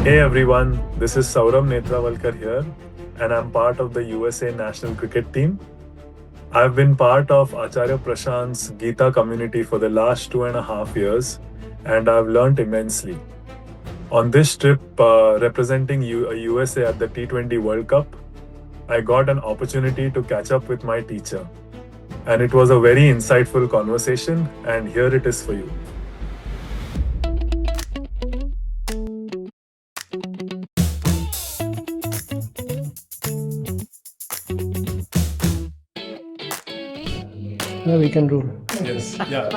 Hey everyone, this is Saurabh Netravalkar here, and I'm part of the USA national cricket team. I've been part of Acharya Prashant's Gita Community for the last 2.5 years, and I've learned immensely. On this trip, representing USA at the T20 World Cup, I got an opportunity to catch up with my teacher. And it was a very insightful conversation, and here it is for you. No, we can rule. Yes, yeah.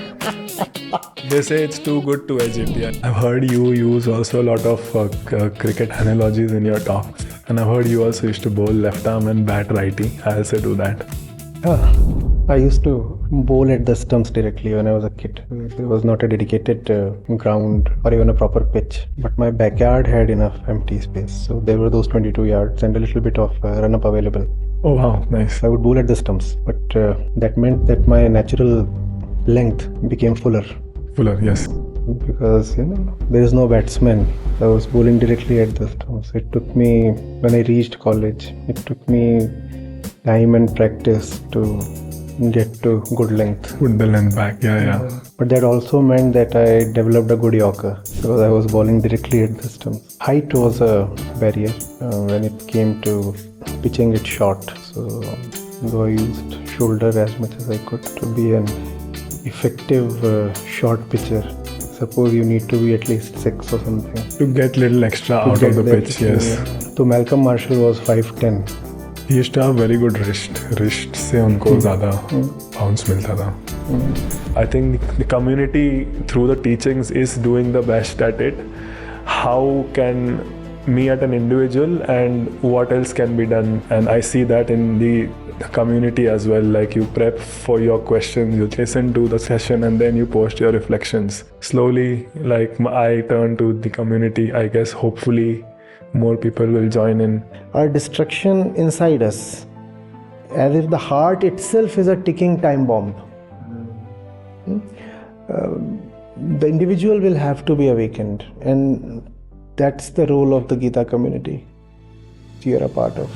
They say it's too good to edit. Yeah. I've heard you use also a lot of cricket analogies in your talks. And I've heard you also used to bowl left arm and bat righty. I also do that. I used to bowl at the stumps directly when I was a kid. There was not a dedicated ground or even a proper pitch. But my backyard had enough empty space. So there were those 22 yards and a little bit of run-up available. Oh wow, nice. I would bowl at the stumps. But that meant that my natural length became fuller. Fuller, yes. Because there is no batsman. I was bowling directly at the stumps. It took me, when I reached college, it took me time and practice to get to good length. Put the length back, yeah. But that also meant that I developed a good Yorker because I was bowling directly at the stumps. Height was a barrier when it came to pitching it short. So I used shoulder as much as I could to be an effective short pitcher. Suppose you need to be at least 6 or something. To get little extra out of the pitch, yes. So Malcolm Marshall was 5'10". He used to have very good wrist. Wrist से उनको ज़्यादा bounce मिलता था. I think the community through the teachings is doing the best at it. How can me at an individual and what else can be done? And I see that in the community as well. Like you prep for your questions, you listen to the session and then you post your reflections. Slowly, like I turn to the community, I guess hopefully more people will join in. Our destruction inside us, as if the heart itself is a ticking time bomb. The individual will have to be awakened, and that's the role of the Gita community you're a part of.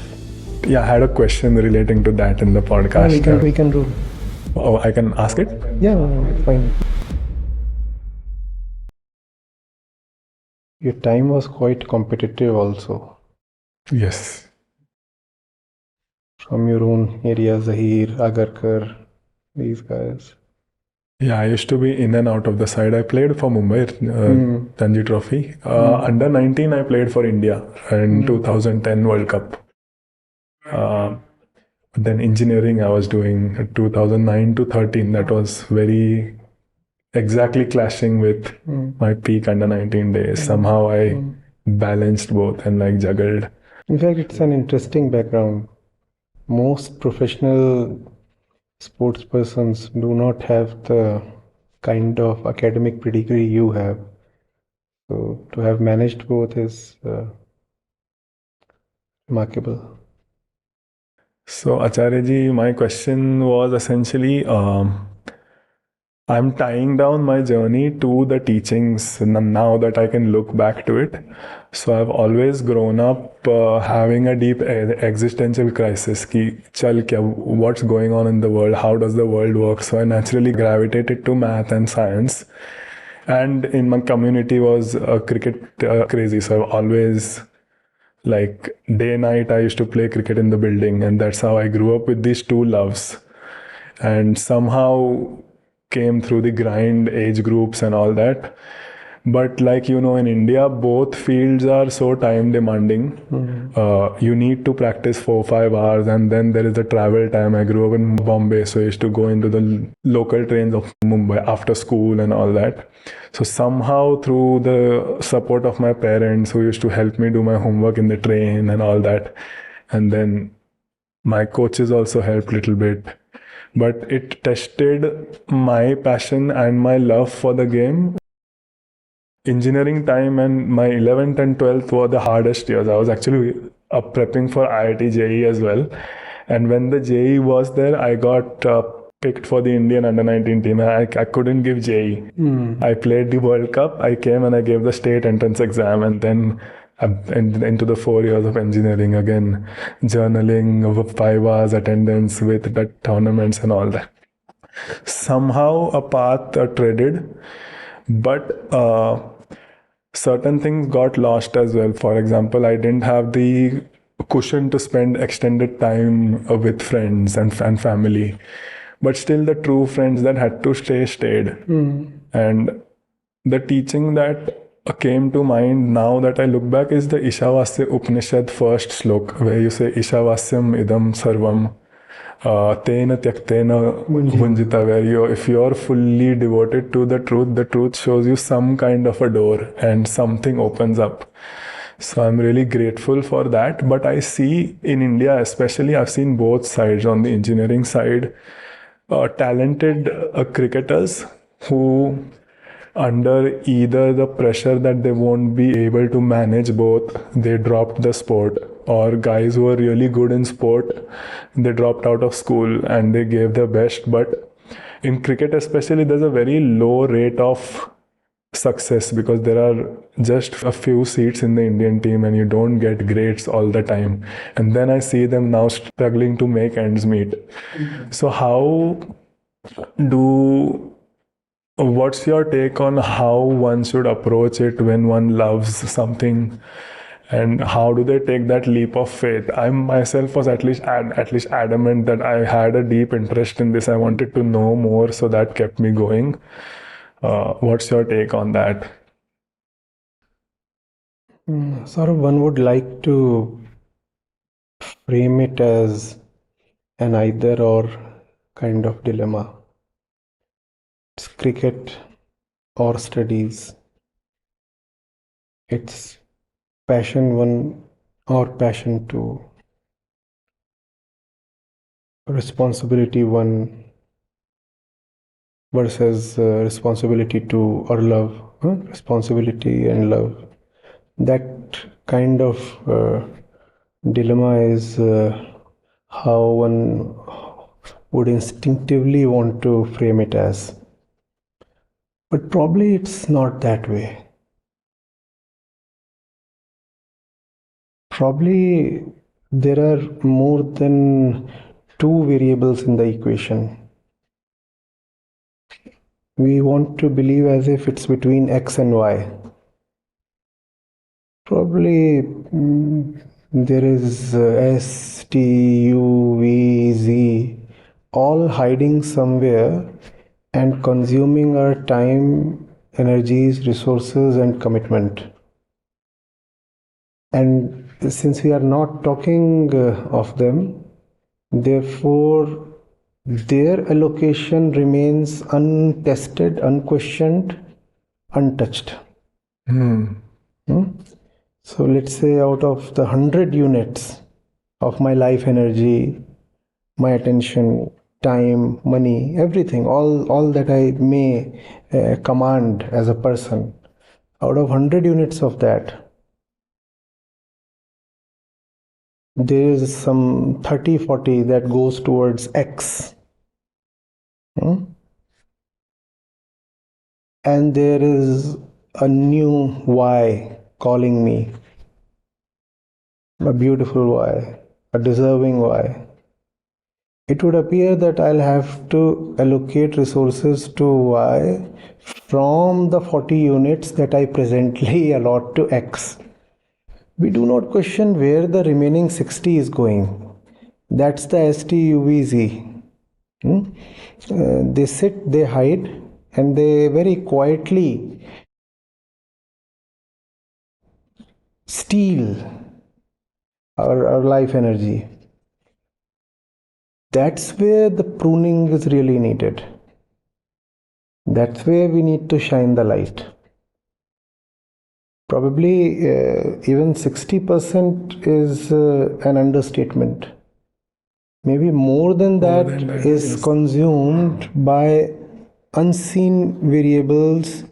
Yeah, I had a question relating to that in the podcast. We can rule. Oh, I can ask it? Yeah, fine. Your time was quite competitive also. Yes. From your own area, Zahir, Agarkar, these guys. Yeah, I used to be in and out of the side. I played for Mumbai, Ranji Trophy. Under 19, I played for India in 2010 World Cup. Then engineering I was doing 2009 to 13. That was very exactly clashing with my peak under 19 days. Somehow I balanced both and like juggled. In fact, it's an interesting background. Most professional sports persons do not have the kind of academic pedigree you have. So to have managed both is remarkable. So Acharya ji, my question was essentially, I'm tying down my journey to the teachings now that I can look back to it. So I've always grown up having a deep existential crisis. Ki, chal kya, what's going on in the world? How does the world work? So I naturally gravitated to math and science. And in my community was cricket crazy. So I've always, like day night, I used to play cricket in the building. And that's how I grew up with these two loves. And somehow came through the grind, age groups and all that. But like, in India, both fields are so time demanding. You need to practice 4-5 hours and then there is the travel time. I grew up in Bombay, so I used to go into the local trains of Mumbai after school and all that. So somehow through the support of my parents who used to help me do my homework in the train and all that. And then my coaches also helped a little bit. But it tested my passion and my love for the game. Engineering time and my 11th and 12th were the hardest years. I was actually prepping for IIT JEE as well. And when the JEE was there, I got picked for the Indian under-19 team. I couldn't give JEE. I played the World Cup. I came and I gave the state entrance exam. And then into the 4 years of engineering again, journaling, 5 hours attendance with the tournaments and all that. Somehow a path treaded, but certain things got lost as well. For example, I didn't have the cushion to spend extended time with friends and family, but still the true friends that had to stayed. And the teaching that came to mind now that I look back is the Ishavasya Upanishad first slok, where you say Ishavasyam idam sarvam tena tyaktena bhunjita, where if you're fully devoted to the truth shows you some kind of a door and something opens up. So I'm really grateful for that. But I see in India especially, I've seen both sides. On the engineering side, talented cricketers who, under either the pressure that they won't be able to manage both, they dropped the sport, or guys who are really good in sport, they dropped out of school and they gave their best. But in cricket especially, there's a very low rate of success because there are just a few seats in the Indian team and you don't get grades all the time. And then I see them now struggling to make ends meet. So what's your take on how one should approach it when one loves something, and how do they take that leap of faith? I myself was at least adamant that I had a deep interest in this. I wanted to know more, so that kept me going. What's your take on that? Sort of, one would like to frame it as an either or kind of dilemma. It's cricket or studies. It's passion one or passion two. Responsibility one versus responsibility two, or love. Responsibility and love. That kind of dilemma is how one would instinctively want to frame it as. But probably it's not that way. Probably there are more than two variables in the equation. We want to believe as if it's between X and Y. Probably there is S, T, U, V, Z, all hiding somewhere and consuming our time, energies, resources, and commitment. And since we are not talking of them, therefore their allocation remains untested, unquestioned, untouched. So let's say out of the 100 units of my life energy, my attention, time, money, everything, all that I may command as a person, out of 100 units of that, there is some 30-40 that goes towards X. And there is a new Y calling me, a beautiful Y, a deserving Y. It would appear that I'll have to allocate resources to Y from the 40 units that I presently allot to X. We do not question where the remaining 60 is going. That's the STUVZ. They sit, they hide, and they very quietly steal our life energy. That's where the pruning is really needed. That's where we need to shine the light. Probably even 60% is an understatement. Maybe more than that is consumed by unseen variables,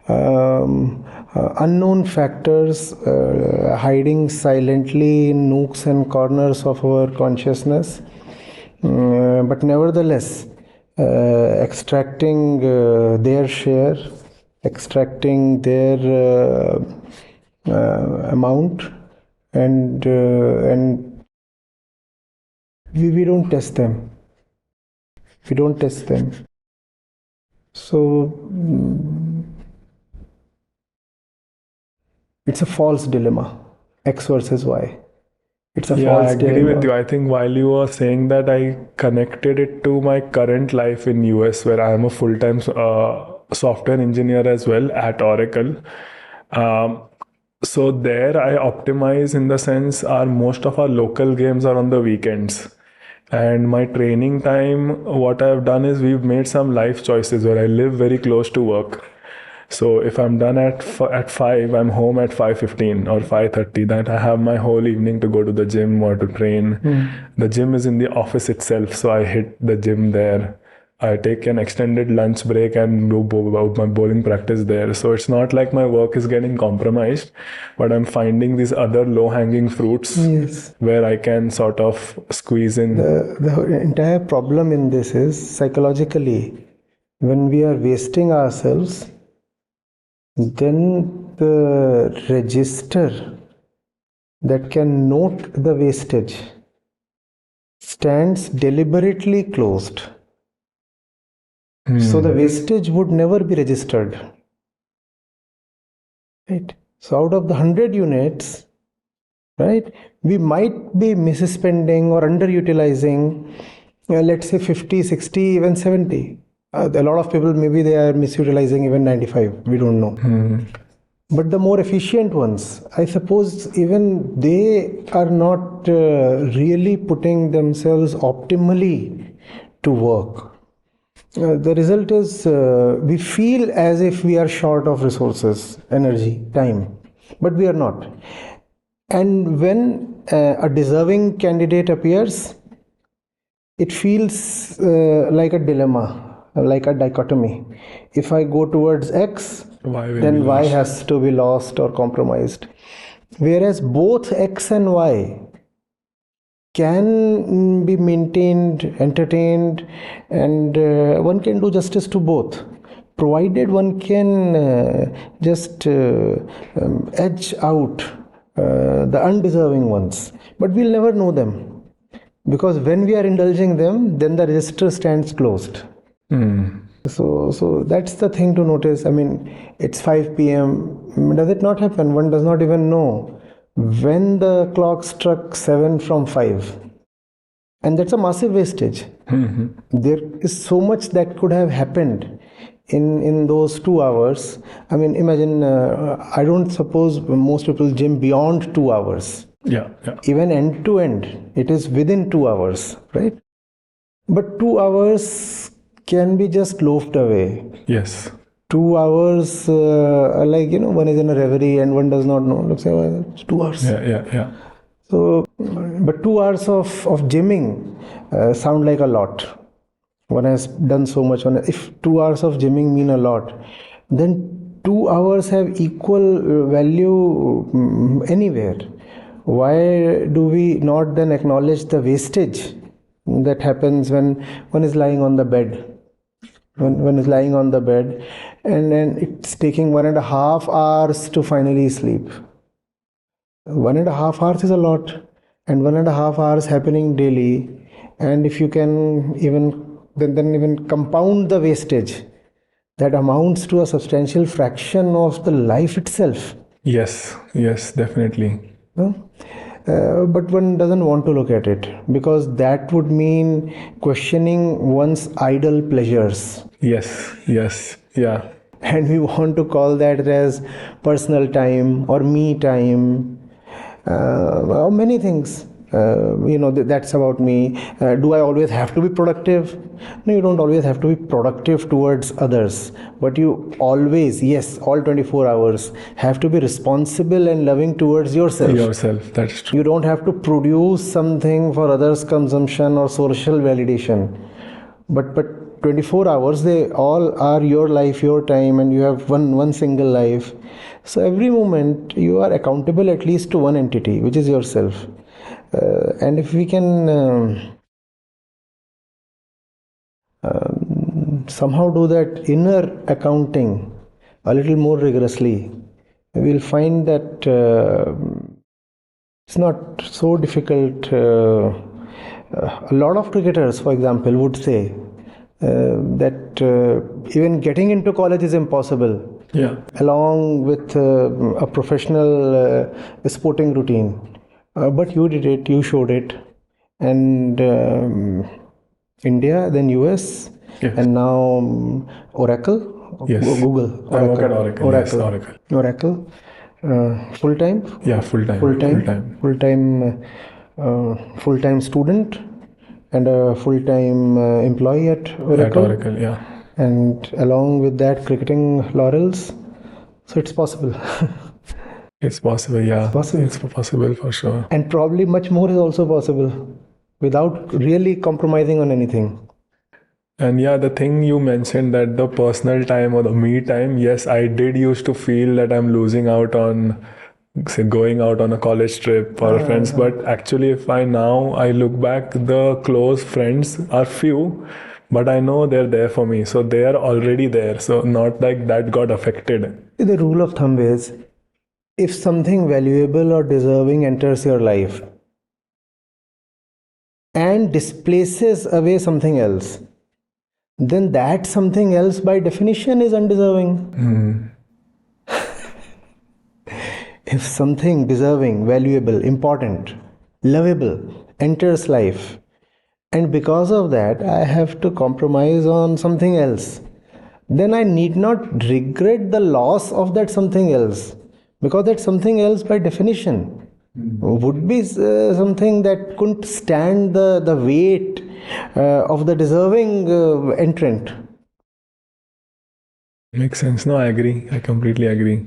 unknown factors hiding silently in nooks and corners of our consciousness. But nevertheless, extracting their share, extracting their amount, and we don't test them. We don't test them. So it's a false dilemma. X versus Y. It's a Yeah, I false agree dilemma. with you. I think while you were saying that, I connected it to my current life in US, where I am a full-time software engineer as well at Oracle. So there I optimize in the sense most of our local games are on the weekends. And my training time, what I've done is we've made some life choices where I live very close to work. So if I'm done at 5, I'm home at 5:15 or 5:30. That I have my whole evening to go to the gym or to train. The gym is in the office itself, so I hit the gym there. I take an extended lunch break and do my bowling practice there. So it's not like my work is getting compromised, but I'm finding these other low-hanging fruits where I can sort of squeeze in. The entire problem in this is psychologically, when we are wasting ourselves, then the register that can note the wastage stands deliberately closed. So the wastage would never be registered. Right? So out of the 100 units, right, we might be misspending or underutilizing, let's say 50, 60, even 70. A lot of people, maybe they are misutilizing even 95. We don't know. But the more efficient ones, I suppose even they are not really putting themselves optimally to work. The result is we feel as if we are short of resources, energy, time, but we are not. And when a deserving candidate appears, it feels like a dilemma, like a dichotomy. If I go towards X, then Y has to be lost or compromised. Whereas both X and Y can be maintained, entertained, and one can do justice to both, provided one can just edge out the undeserving ones. But we'll never know them, because when we are indulging them, then the register stands closed. So that's the thing to notice. I mean, it's 5 p.m. Does it not happen? One does not even know when the clock struck 7 from 5. And that's a massive wastage. There is so much that could have happened in those 2 hours. I mean, imagine, I don't suppose most people gym beyond 2 hours. Yeah. Even end to end, it is within 2 hours, right? But 2 hours can be just loafed away. Yes. 2 hours, one is in a reverie and one does not know. Let's say, well, it's 2 hours. Yeah. So, but 2 hours of gymming sound like a lot. One has done so much. If 2 hours of gymming mean a lot, then 2 hours have equal value anywhere. Why do we not then acknowledge the wastage that happens when one is lying on the bed? When is lying on the bed, and then it's taking 1.5 hours to finally sleep. 1.5 hours is a lot, and 1.5 hours happening daily. And if you can even compound the wastage, that amounts to a substantial fraction of the life itself. Yes, definitely. But one doesn't want to look at it, because that would mean questioning one's idle pleasures. Yes, yeah. And we want to call that as personal time or me time, or many things. That's about me. Do I always have to be productive? No, you don't always have to be productive towards others, but you always, yes, all 24 hours have to be responsible and loving towards yourself. That's true. You don't have to produce something for others' consumption or social validation, but 24 hours, they all are your life, your time, and you have one single life. So every moment you are accountable at least to one entity, which is yourself. And if we can somehow do that inner accounting a little more rigorously, we'll find that it's not so difficult. A lot of cricketers, for example, would say that even getting into college is impossible. Yeah. Along with a professional sporting routine. But you did it, you showed it. And India, then US, Yes. and now Oracle, Yes. Google. I work at Oracle. Yes, Oracle. Oracle. Full-time? Yeah, full-time. Full-time student and a full-time employee at Oracle. At Oracle, yeah. And along with that, cricketing laurels. So it's possible. It's possible, yeah. It's possible for sure. And probably much more is also possible without really compromising on anything. And yeah, the thing you mentioned, that the personal time or the me time, yes, I did used to feel that I'm losing out on, say, going out on a college trip or friends. But actually, if I look back, the close friends are few, but I know they're there for me. So they are already there. So not like that got affected. The rule of thumb is, if something valuable or deserving enters your life and displaces away something else, then that something else by definition is undeserving. If something deserving, valuable, important, lovable enters life, and because of that I have to compromise on something else, then I need not regret the loss of that something else, because that something else by definition would be something that couldn't stand the weight of the deserving entrant. Makes sense. No, I agree. I completely agree.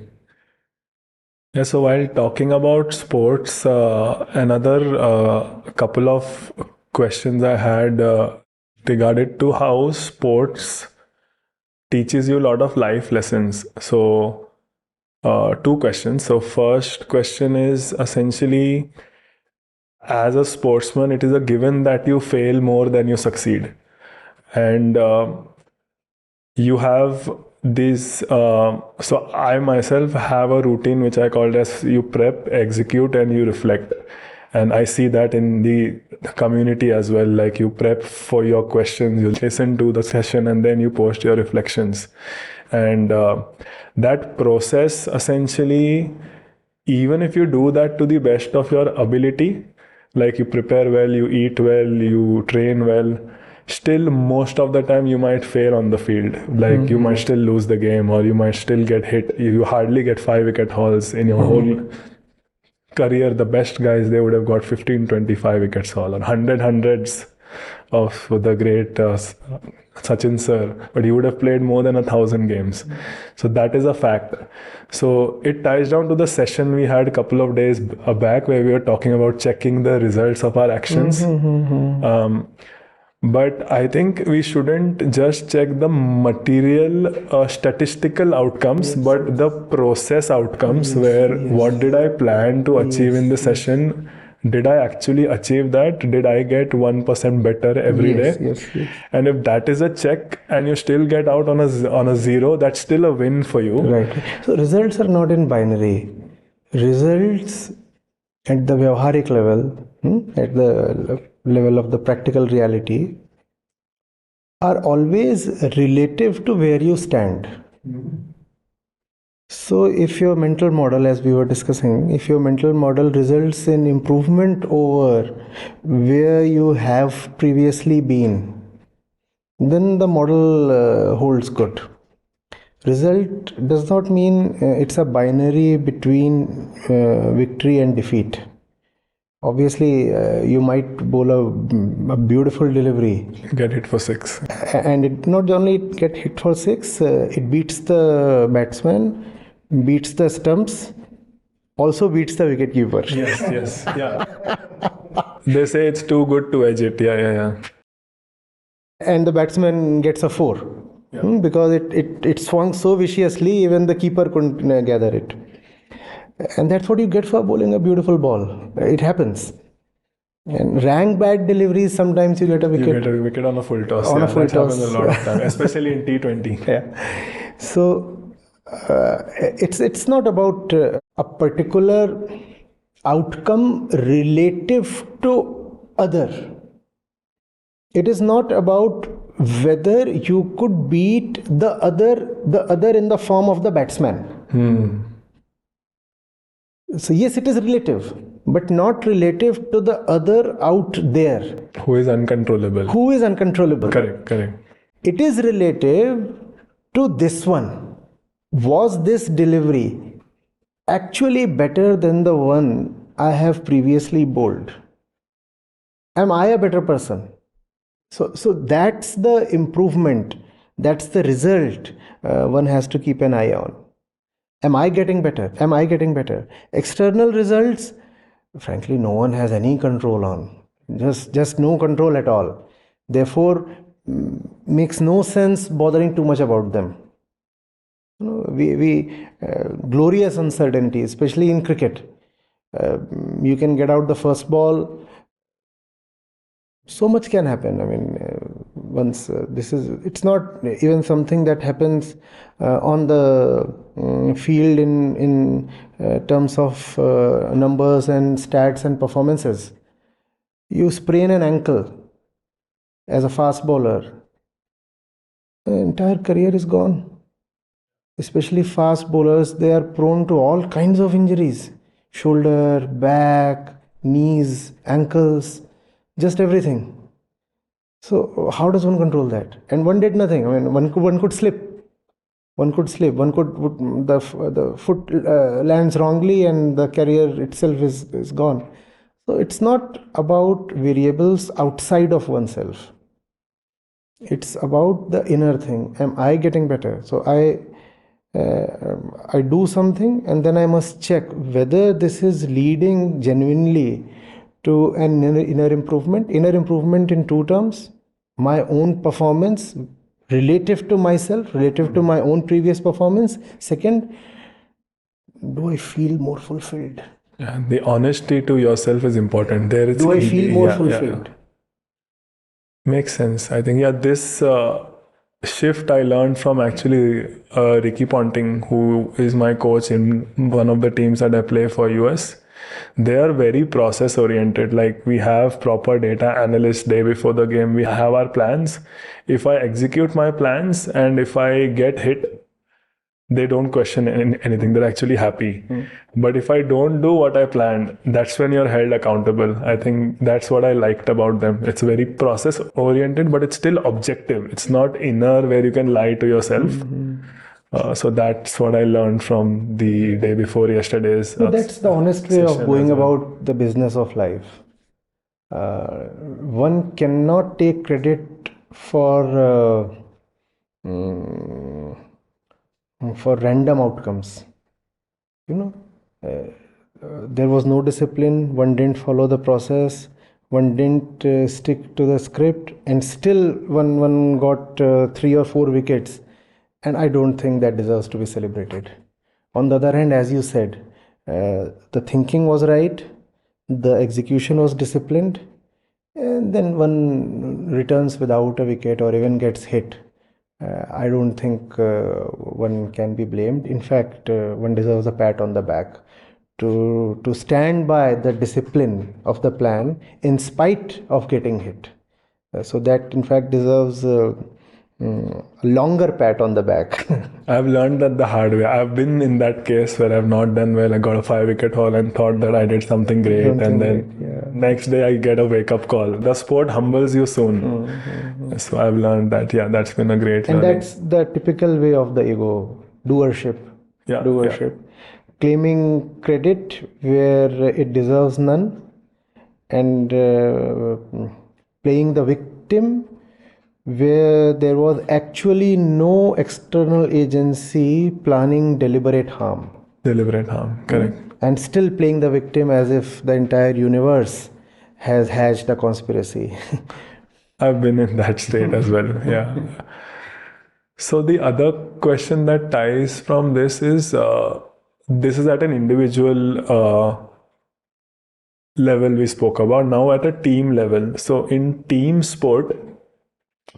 Yeah, so while talking about sports, another couple of questions I had regarded to how sports teaches you a lot of life lessons. So, two questions. So, first question is essentially, as a sportsman, it is a given that you fail more than you succeed. And you have this, so I myself have a routine which I called as you prep, execute, and you reflect. And I see that in the community as well. Like, you prep for your questions, you listen to the session, and then you post your reflections. And that process, essentially, even if you do that to the best of your ability, like you prepare well, you eat well, you train well, still most of the time you might fail on the field. Like you might still lose the game, or you might still get hit. You hardly get 5 wicket hauls in your whole career. The best guys, they would have got 15, 25 wickets haul, or hundreds of the great Sachin sir, but he would have played more than 1,000 games. So that is a fact. So it ties down to the session we had a couple of days back, where we were talking about checking the results of our actions. But I think we shouldn't just check the material statistical outcomes, but the process outcomes, where what did I plan to achieve in the session? Did I actually achieve that? Did I get 1% better every day? Yes. And if that is a check and you still get out on a zero, that's still a win for you. Right. So results are not in binary. Results at the Vyavaharik level, at the level of the practical reality, are always relative to where you stand. So if your mental model, as we were discussing, if your mental model results in improvement over where you have previously been, then the model holds good. Result does not mean it's a binary between victory and defeat. Obviously, you might bowl a beautiful delivery, Get hit for 6. and it not only get hit for 6, it beats the batsman, beats the stumps, also beats the wicketkeeper. Yes, yeah. They say it's too good to edge it. Yeah. And the batsman gets a 4 because it swung so viciously, even the keeper couldn't gather it. And that's what you get for bowling a beautiful ball. It happens. And rank bad deliveries, sometimes you get a wicket. You get a wicket on a full toss. On a full that toss. happens a lot of time, especially in T20. Yeah. So It's not about a particular outcome relative to other. It is not about whether you could beat the other in the form of the batsman. So yes, it is relative, but not relative to the other out there. Who is uncontrollable. Who is uncontrollable. Correct. It is relative to this one. Was this delivery actually better than the one I have previously bowled? Am I a better person? So that's the improvement. That's the result one has to keep an eye on. Am I getting better? Am I getting better? External results, frankly, no one has any control on. Just no control at all. Therefore, makes no sense bothering too much about them. We glorious uncertainty, especially in cricket. You can get out the first ball. So much can happen. I mean, once it's not even something that happens on the field in terms of numbers and stats and performances. You sprain an ankle as a fast bowler, the entire career is gone. Especially fast bowlers, they are prone to all kinds of injuries: shoulder, back, knees, ankles, just everything. So how does one control that? And one did nothing. I mean, one could slip. The foot lands wrongly, and the career itself is gone. So it's not about variables outside of oneself. It's about the inner thing. Am I getting better? So I do something, and then I must check whether this is leading genuinely to an inner improvement. Inner improvement in two terms: my own performance relative to myself, relative to my own previous performance. Second, do I feel more fulfilled? Yeah, the honesty to yourself is important. Do I feel more fulfilled? Makes sense. I think, this shift I learned from actually Ricky Ponting, who is my coach in one of the teams that I play for US. They are very process oriented. Like, we have proper data analysts day before the game. We have our plans. If I execute my plans and if I get hit, they don't question anything. They're actually happy. But if I don't do what I planned, that's when you're held accountable. I think that's what I liked about them. It's very process oriented, but it's still objective. It's not inner where you can lie to yourself. So that's what I learned from the day before yesterday's. So that's the honest way of going about the business of life. One cannot take credit for random outcomes. There was no discipline. One didn't follow the process. One didn't stick to the script, and still one got 3 or 4 wickets. And I don't think that deserves to be celebrated. On the other hand, as you said, the thinking was right, the execution was disciplined, and then one returns without a wicket or even gets hit. I don't think one can be blamed. In fact, one deserves a pat on the back to stand by the discipline of the plan in spite of getting hit. So that, in fact, deserves a longer pat on the back. I've learned that the hard way. I've been in that case where I've not done well. I got a 5-wicket haul and thought that I did something great, and then next day I get a wake-up call. The sport humbles you soon. So I've learned that. That's been a great learning. And that's the typical way of the ego: doership. Claiming credit where it deserves none, and playing the victim where there was actually no external agency planning deliberate harm. Correct. And still playing the victim as if the entire universe has hatched a conspiracy. I've been in that state as well. So the other question that ties from this is at an individual level we spoke about. Now at a team level. So in team sport,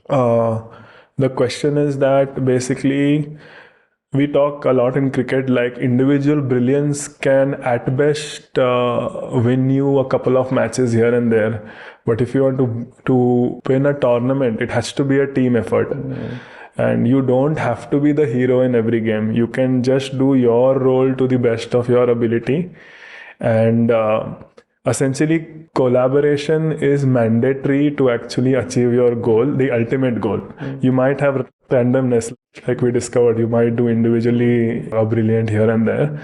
the question is that basically we talk a lot in cricket like individual brilliance can at best win you a couple of matches here and there, but if you want to win a tournament, it has to be a team effort. And you don't have to be the hero in every game. You can just do your role to the best of your ability. And essentially, collaboration is mandatory to actually achieve your goal, the ultimate goal. You might have randomness, like we discovered. You might do individually brilliant here and there.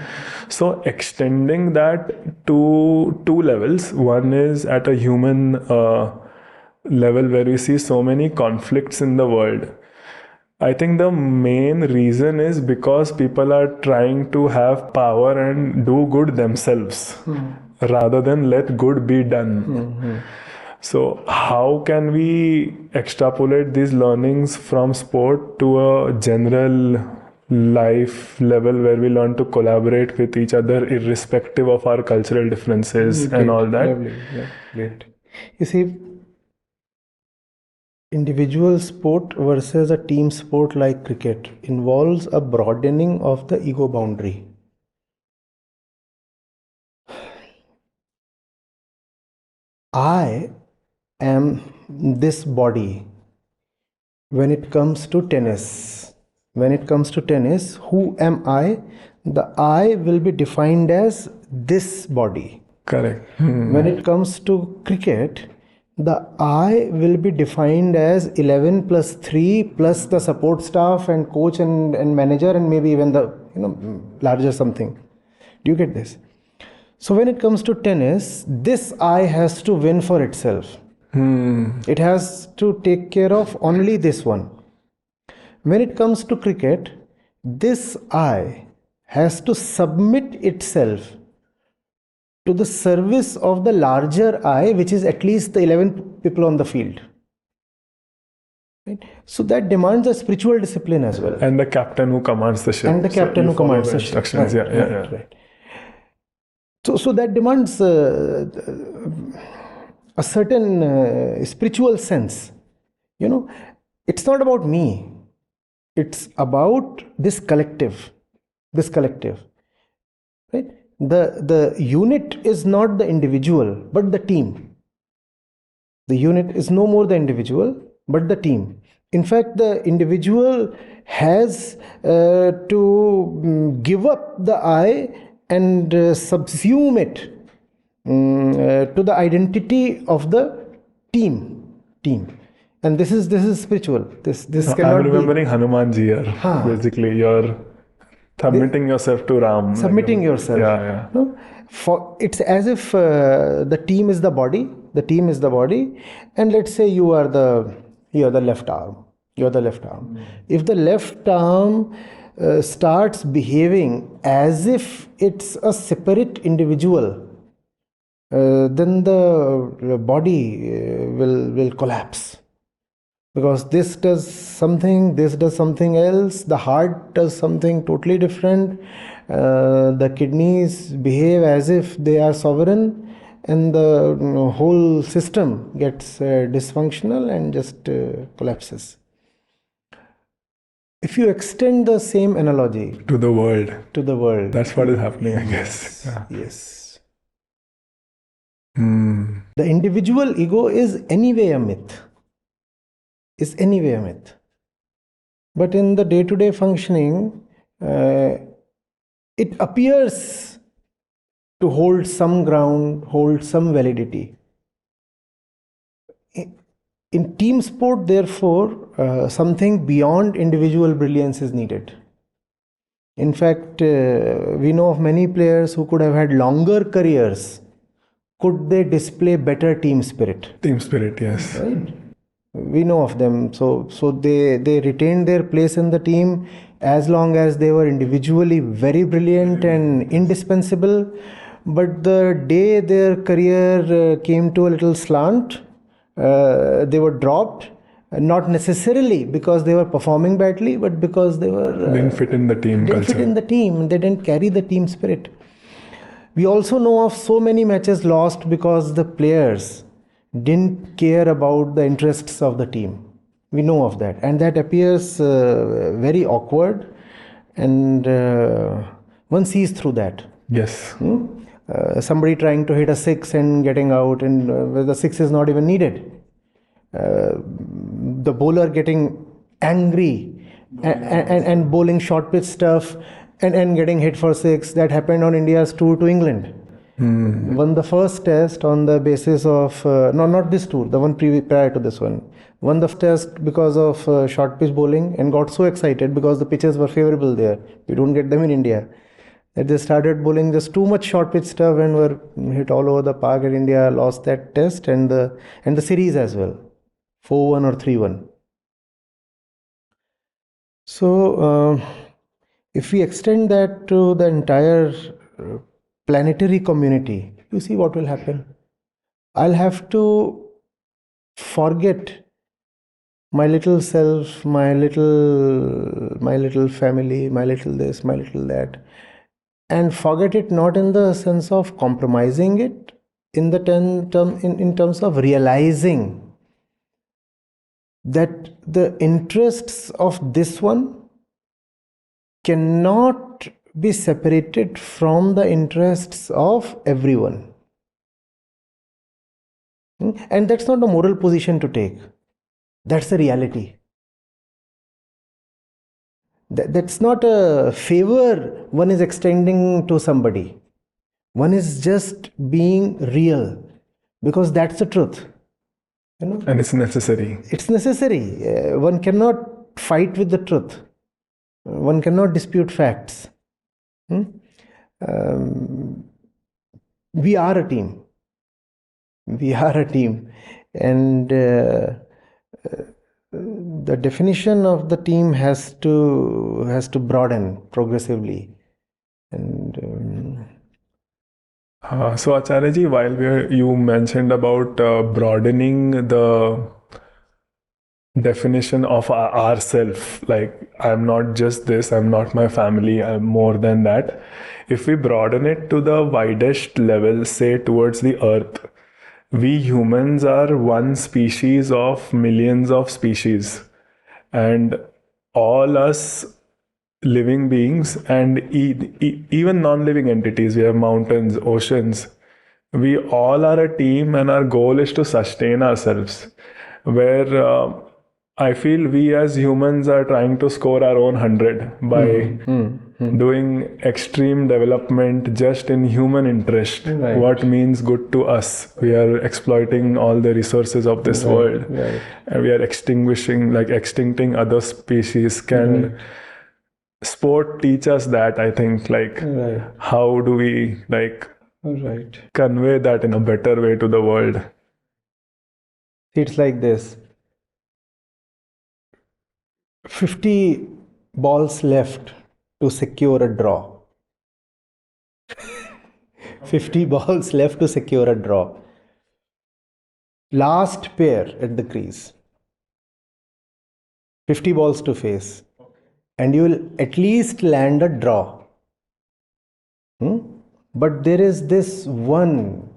So extending that to two levels. One is at a human level where we see so many conflicts in the world. I think the main reason is because people are trying to have power and do good themselves rather than let good be done. So how can we extrapolate these learnings from sport to a general life level where we learn to collaborate with each other irrespective of our cultural differences and all that? Lovely. Yeah, great. You see, individual sport versus a team sport like cricket involves a broadening of the ego boundary. I am this body. When it comes to tennis, who am I? The I will be defined as this body. Correct. When it comes to cricket, the I will be defined as 11 plus 3 plus the support staff and coach and manager and maybe even the larger something. Do you get this? So when it comes to tennis, this I has to win for itself. It has to take care of only this one. When it comes to cricket, this I has to submit itself to the service of the larger I, which is at least the 11 people on the field. Right? So that demands a spiritual discipline as well. And the captain who commands the ship. And the captain who commands the ship. Instructions. Right. So that demands a certain spiritual sense. It's not about me. It's about this collective. Right? The unit is not the individual, but the team. The unit is no more the individual, but the team. In fact, the individual has to give up the I and subsume it to the identity of the team. And this is spiritual. This cannot I'm remembering Hanumanji here. Basically, you're submitting yourself to Ram. Submitting yourself. Yeah. No? It's as if the team is the body. And let's say you are the left arm. If the left arm starts behaving as if it's a separate individual, then the body will collapse. Because this does something else, the heart does something totally different, the kidneys behave as if they are sovereign, and the whole system gets dysfunctional and just collapses. If you extend the same analogy to the world, that's what is happening, I guess. Yes. The individual ego is anyway a myth. But in the day-to-day functioning, it appears to hold some ground, hold some validity. In team sport, therefore, something beyond individual brilliance is needed. In fact, we know of many players who could have had longer careers. Could they display better team spirit? Team spirit, yes. Right? We know of them. So they retained their place in the team as long as they were individually very brilliant and indispensable. But the day their career came to a little slant, they were dropped, not necessarily because they were performing badly, but because they were didn't fit in the team culture. Fit in the team. They didn't carry the team spirit. We also know of so many matches lost because the players didn't care about the interests of the team. We know of that, and that appears very awkward and one sees through that. Yes. Somebody trying to hit a six and getting out, and where the six is not even needed. The bowler getting angry and bowling short pitch stuff and getting hit for six. That happened on India's tour to England. Won the first test on the basis of not this tour, the one prior to this one. Won the first test because of short pitch bowling and got so excited because the pitches were favorable there. We don't get them in India. That they started bowling just too much short pitch stuff and were hit all over the park, and India lost that test and the series as well, 4-1 or 3-1. So if we extend that to the entire planetary community, you see what will happen. I'll have to forget my little self, my little family, my little this, my little that, and forget it not in the sense of compromising it, in terms of realizing that the interests of this one cannot be separated from the interests of everyone. And that's not a moral position to take. That's the reality. That's not a favor one is extending to somebody. One is just being real, because that's the truth. And it's necessary. It's necessary. One cannot fight with the truth. One cannot dispute facts. We are a team. We are a team. And the definition of the team has to broaden progressively. And so Acharya ji, while you mentioned about broadening the definition of ourself, like I'm not just this, I'm not my family, I'm more than that. If we broaden it to the widest level, say towards the earth, we humans are one species of millions of species, and all us living beings and even non-living entities, we have mountains, oceans, we all are a team, and our goal is to sustain ourselves, where I feel we as humans are trying to score our own 100 by doing extreme development just in human interest. Right. What means good to us? We are exploiting all the resources of this world. Right. And we are extincting other species. Can sport teach us that? I think, how do we convey that in a better way to the world? It's like this. 50 balls left to secure a draw. 50 balls left to secure a draw. Last pair at the crease. 50 balls to face. And you will at least land a draw. But there is this one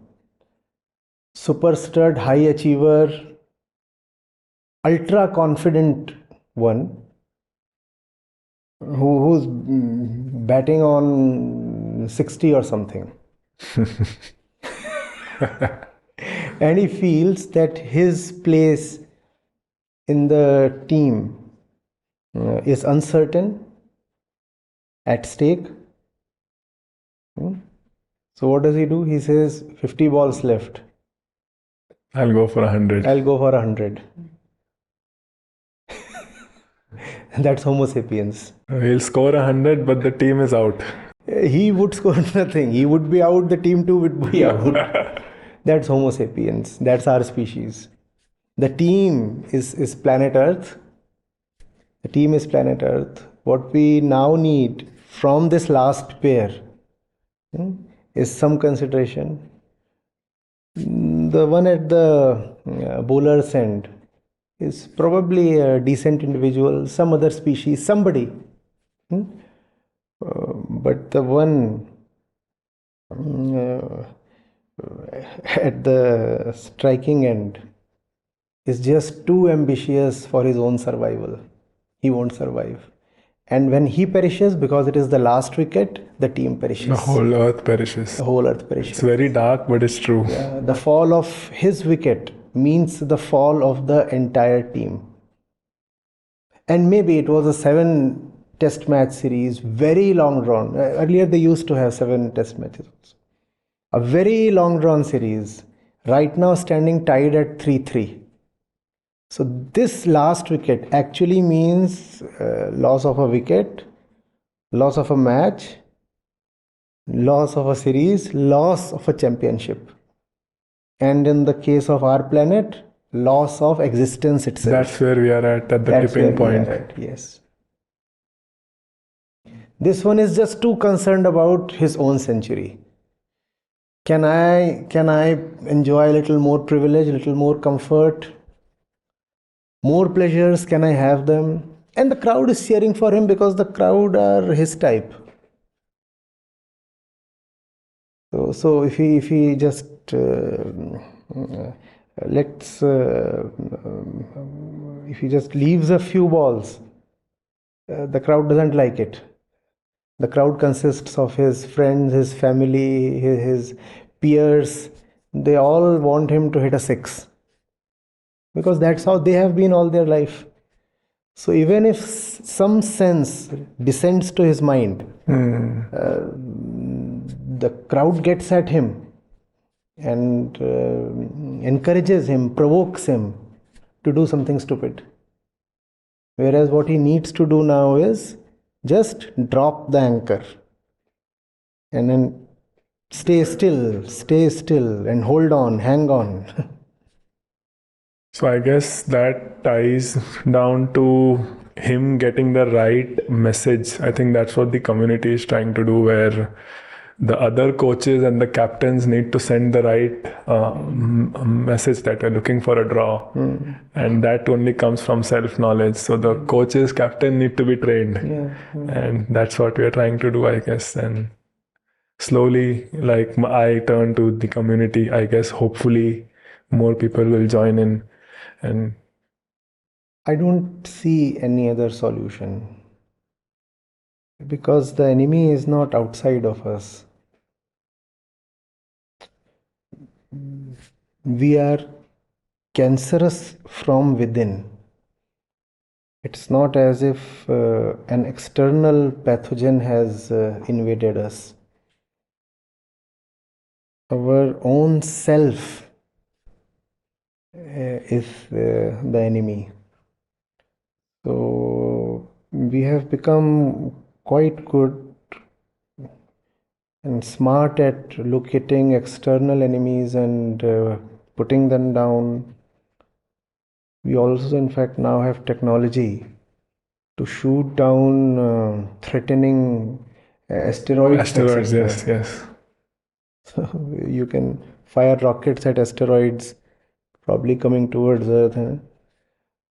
super stud, high achiever, ultra confident one who's batting on 60 or something. And he feels that his place in the team is uncertain, at stake. So what does he do? He says 50 balls left. I'll go for 100. I'll go for 100. That's Homo sapiens. He'll score 100, but the team is out. He would score nothing. He would be out. The team too would be out. That's Homo sapiens. That's our species. The team is planet Earth. The team is planet Earth. What we now need from this last pair is some consideration. The one at the bowler's end is probably a decent individual, some other species, somebody. But the one at the striking end is just too ambitious for his own survival. He won't survive. And when he perishes, because it is the last wicket, the team perishes. The whole earth perishes. The whole earth perishes. It's very dark, but it's true. The fall of his wicket means the fall of the entire team. And maybe it was a 7 test match series, very long drawn. Earlier they used to have 7 test matches also. A very long drawn series. Right now standing tied at 3-3. So this last wicket actually means loss of a wicket, loss of a match, loss of a series, loss of a championship. And in the case of our planet, loss of existence itself. That's where we are at the tipping point. Yes. This one is just too concerned about his own century. Can I enjoy a little more privilege, a little more comfort, more pleasures? Can I have them? And the crowd is cheering for him because the crowd are his type. So if he just if he just leaves a few balls, the crowd doesn't like it. The crowd consists of his friends, his family, his peers. They all want him to hit a 6 because that's how they have been all their life. So even if some sense descends to his mind, the crowd gets at him and encourages him, provokes him to do something stupid. Whereas what he needs to do now is just drop the anchor and then stay still and hold on, hang on. So I guess that ties down to him getting the right message. I think that's what the community is trying to do, where the other coaches and the captains need to send the right message that we're looking for a draw. And that only comes from self-knowledge. So the coaches, captain need to be trained. And that's what we're trying to do, I guess. And slowly, like I turn to the community, I guess hopefully more people will join in. And I don't see any other solution because the enemy is not outside of us. We are cancerous from within. It's not as if an external pathogen has invaded us. Our own self is the enemy. So we have become quite good and smart at locating external enemies and putting them down. We also, in fact, now have technology to shoot down threatening asteroids. Asteroids, yes. So you can fire rockets at asteroids, probably coming towards Earth.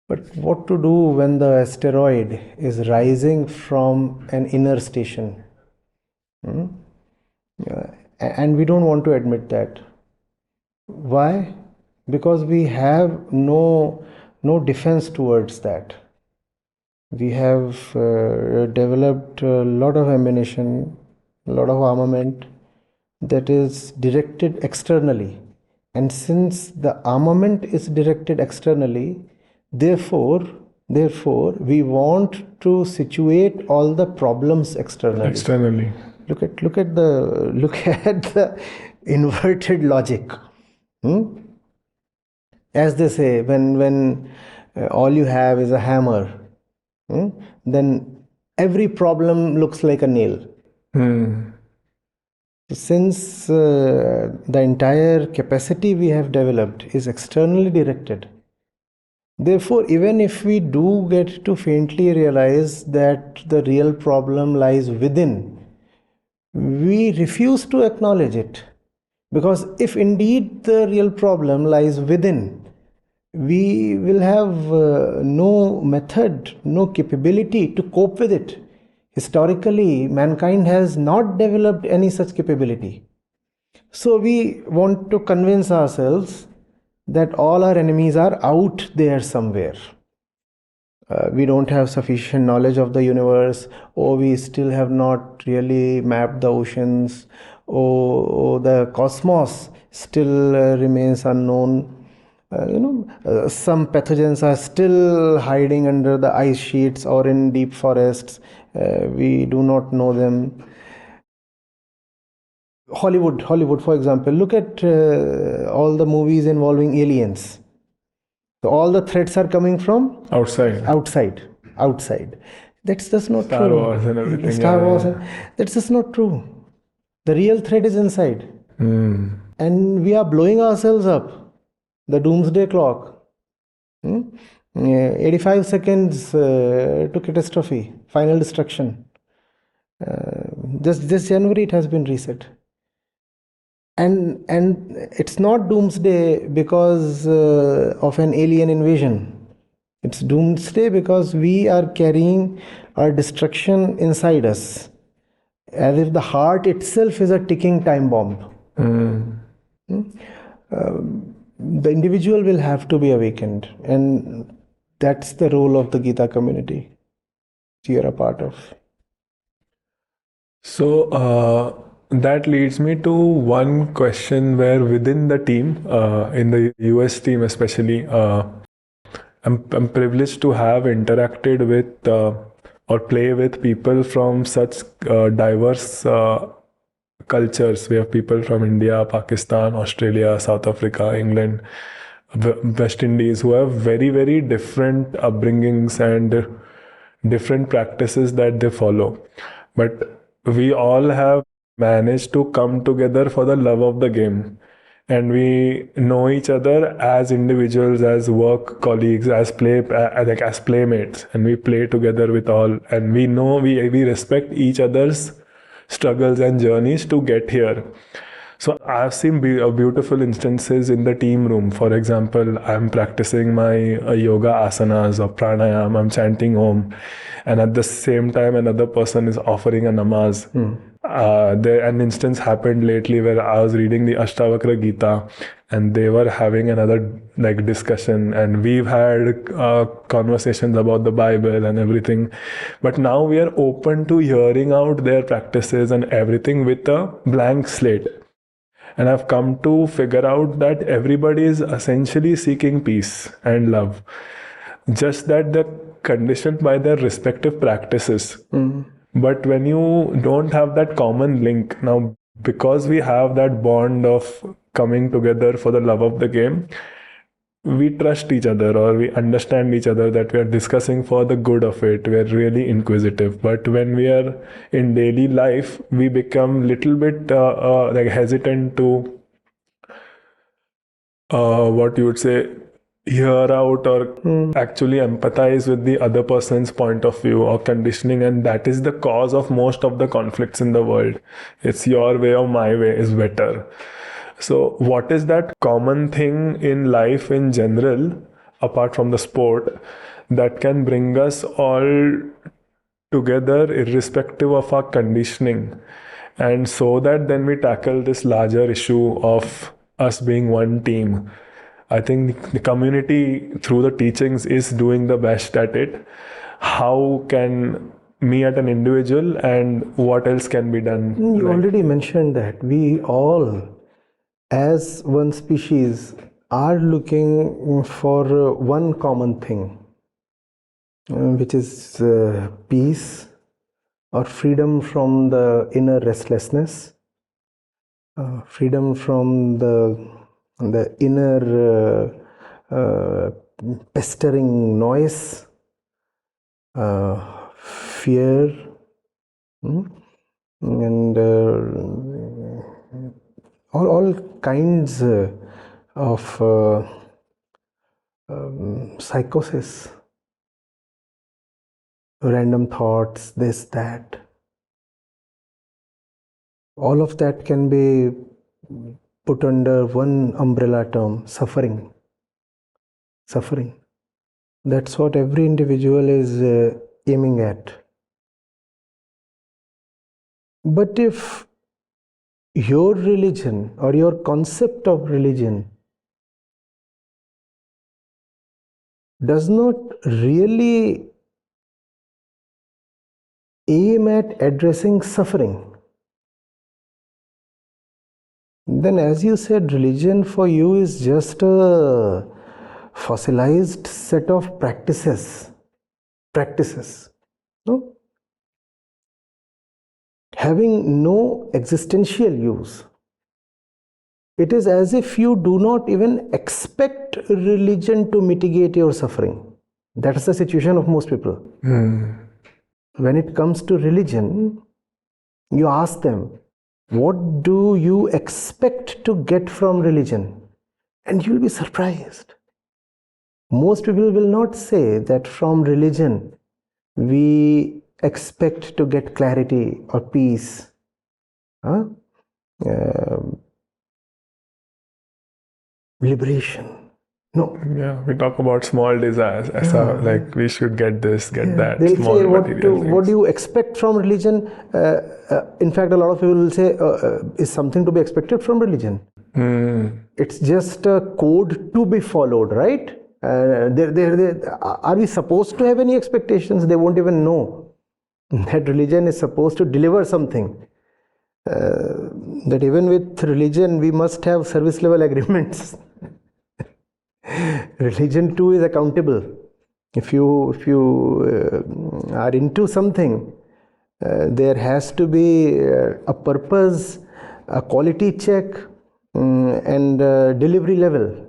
But what to do when the asteroid is rising from an inner station? And we don't want to admit that. Why? Because we have no defense towards that. We have developed a lot of ammunition, a lot of armament that is directed externally. And since the armament is directed externally, therefore we want to situate all the problems externally. Look at the inverted logic. As they say, when all you have is a hammer, then every problem looks like a nail. Since the entire capacity we have developed is externally directed, therefore, even if we do get to faintly realize that the real problem lies within, we refuse to acknowledge it. Because if indeed the real problem lies within, we will have no method, no capability to cope with it. Historically, mankind has not developed any such capability. So we want to convince ourselves that all our enemies are out there somewhere. We don't have sufficient knowledge of the universe, or we still have not really mapped the oceans, or the cosmos still remains unknown. Some pathogens are still hiding under the ice sheets or in deep forests. We do not know them. Hollywood, for example, look at all the movies involving aliens. So all the threats are coming from outside. That's just not Star true. Wars and everything. Star Yeah, Wars. yeah. That's just not true. The real threat is inside. Hmm. And we are blowing ourselves up. The doomsday clock. 85 seconds to catastrophe, final destruction. Just this January it has been reset. And it's not doomsday because of an alien invasion. It's doomsday because we are carrying our destruction inside us, as if the heart itself is a ticking time bomb. The individual will have to be awakened, and that's the role of the Gita community you're a part of. So that leads me to one question where within the team, in the US team especially, I'm privileged to have interacted with or play with people from such diverse cultures. We have people from India, Pakistan, Australia, South Africa, England, West Indies, who have very, very different upbringings and different practices that they follow. But we all have managed to come together for the love of the game. And we know each other as individuals, as work colleagues, as as playmates, and we play together with all. And we know we respect each other's struggles and journeys to get here. So I've seen beautiful instances in the team room. For example, I'm practicing my yoga asanas or pranayam. I'm chanting Om, and at the same time, another person is offering a namaz. An instance happened lately where I was reading the Ashtavakra Gita, and they were having another discussion, and we've had conversations about the Bible and everything. But now we are open to hearing out their practices and everything with a blank slate. And I've come to figure out that everybody is essentially seeking peace and love. Just that they're conditioned by their respective practices. But when you don't have that common link, now because we have that bond of coming together for the love of the game, we trust each other, or we understand each other, that we are discussing for the good of it. We are really inquisitive. But when we are in daily life, we become little bit hesitant to what you would say, hear out or actually empathize with the other person's point of view or conditioning, and that is the cause of most of the conflicts in the world. It's your way or my way is better. So what is that common thing in life in general, apart from the sport, that can bring us all together irrespective of our conditioning, and so that then we tackle this larger issue of us being one team? I think the community through the teachings is doing the best at it. How can me at an individual, and what else can be done? You already mentioned that we all, as one species, are looking for one common thing, which is peace or freedom from the inner restlessness, freedom from the inner pestering noise, fear, and all kinds of psychosis, random thoughts, this, that. All of that can be put under one umbrella term: suffering. Suffering. That's what every individual is aiming at. But if your religion or your concept of religion does not really aim at addressing suffering, then, as you said, religion for you is just a fossilized set of practices, no? Having no existential use. It is as if you do not even expect religion to mitigate your suffering. That is the situation of most people. When it comes to religion, you ask them, what do you expect to get from religion? And you'll be surprised. Most people will not say that from religion we expect to get clarity or peace. Liberation. No. Yeah, we talk about small desires. Like we should get this, get that. They'll small say, material what do you expect from religion? In fact, a lot of people will say, is something to be expected from religion? It's just a code to be followed, right? Are we supposed to have any expectations? They won't even know that religion is supposed to deliver something. That even with religion, we must have service level agreements. Religion too is accountable. If you are into something, there has to be a purpose, a quality check, and delivery level.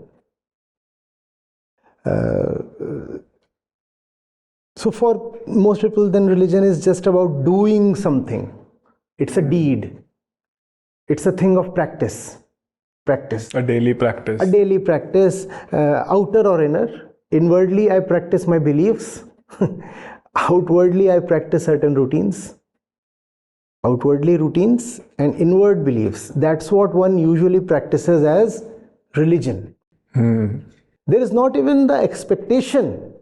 So for most people, then religion is just about doing something. It's a deed. It's a thing of practice. A daily practice. Outer or inner. Inwardly, I practice my beliefs. Outwardly, I practice certain routines. Outwardly, routines and inward beliefs. That's what one usually practices as religion. There is not even the expectation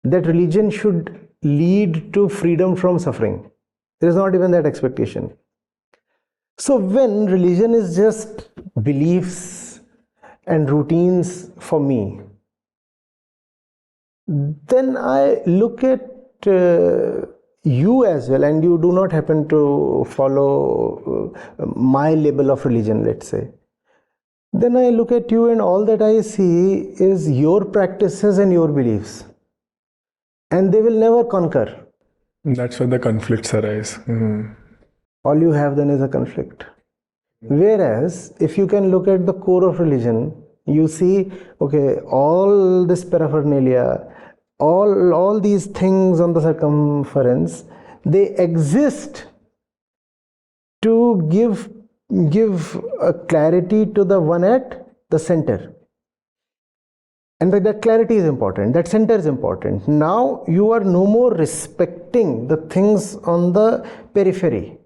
that religion should lead to freedom from suffering. There is not even that expectation. So when religion is just beliefs and routines for me, then I look at you as well, and you do not happen to follow my label of religion, let's say. Then I look at you and all that I see is your practices and your beliefs. And they will never conquer. That's where the conflicts arise. All you have then is a conflict. Whereas, if you can look at the core of religion, you see, okay, all this paraphernalia, all these things on the circumference, they exist to give a clarity to the one at the center. And that clarity is important, that center is important. Now you are no more respecting the things on the periphery.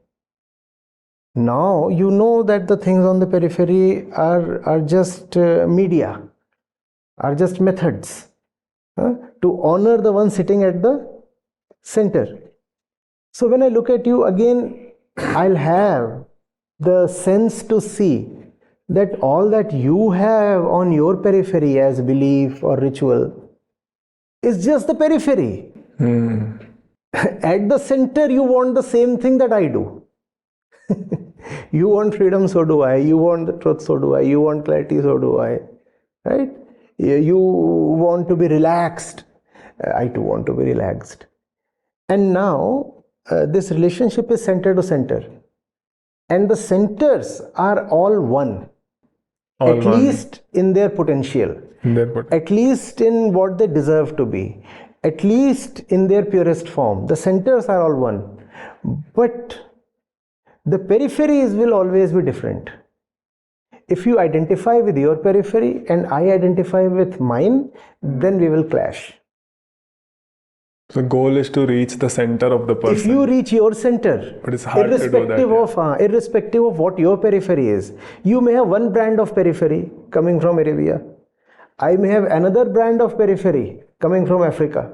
Now you know that the things on the periphery are just media, are just methods to honor the one sitting at the center. So when I look at you again, I'll have the sense to see that all that you have on your periphery as belief or ritual is just the periphery. At the center, you want the same thing that I do. You want freedom, so do I. You want the truth, so do I. You want clarity, so do I. Right? You want to be relaxed. I too want to be relaxed. And now, this relationship is center to center. And the centers are all one. At least in their potential. At least in what they deserve to be. At least in their purest form. The centers are all one. But the peripheries will always be different. If you identify with your periphery and I identify with mine, then we will clash. The goal is to reach the center of the person. If you reach your center, but it's hard irrespective of what your periphery is, you may have one brand of periphery coming from Arabia. I may have another brand of periphery coming from Africa.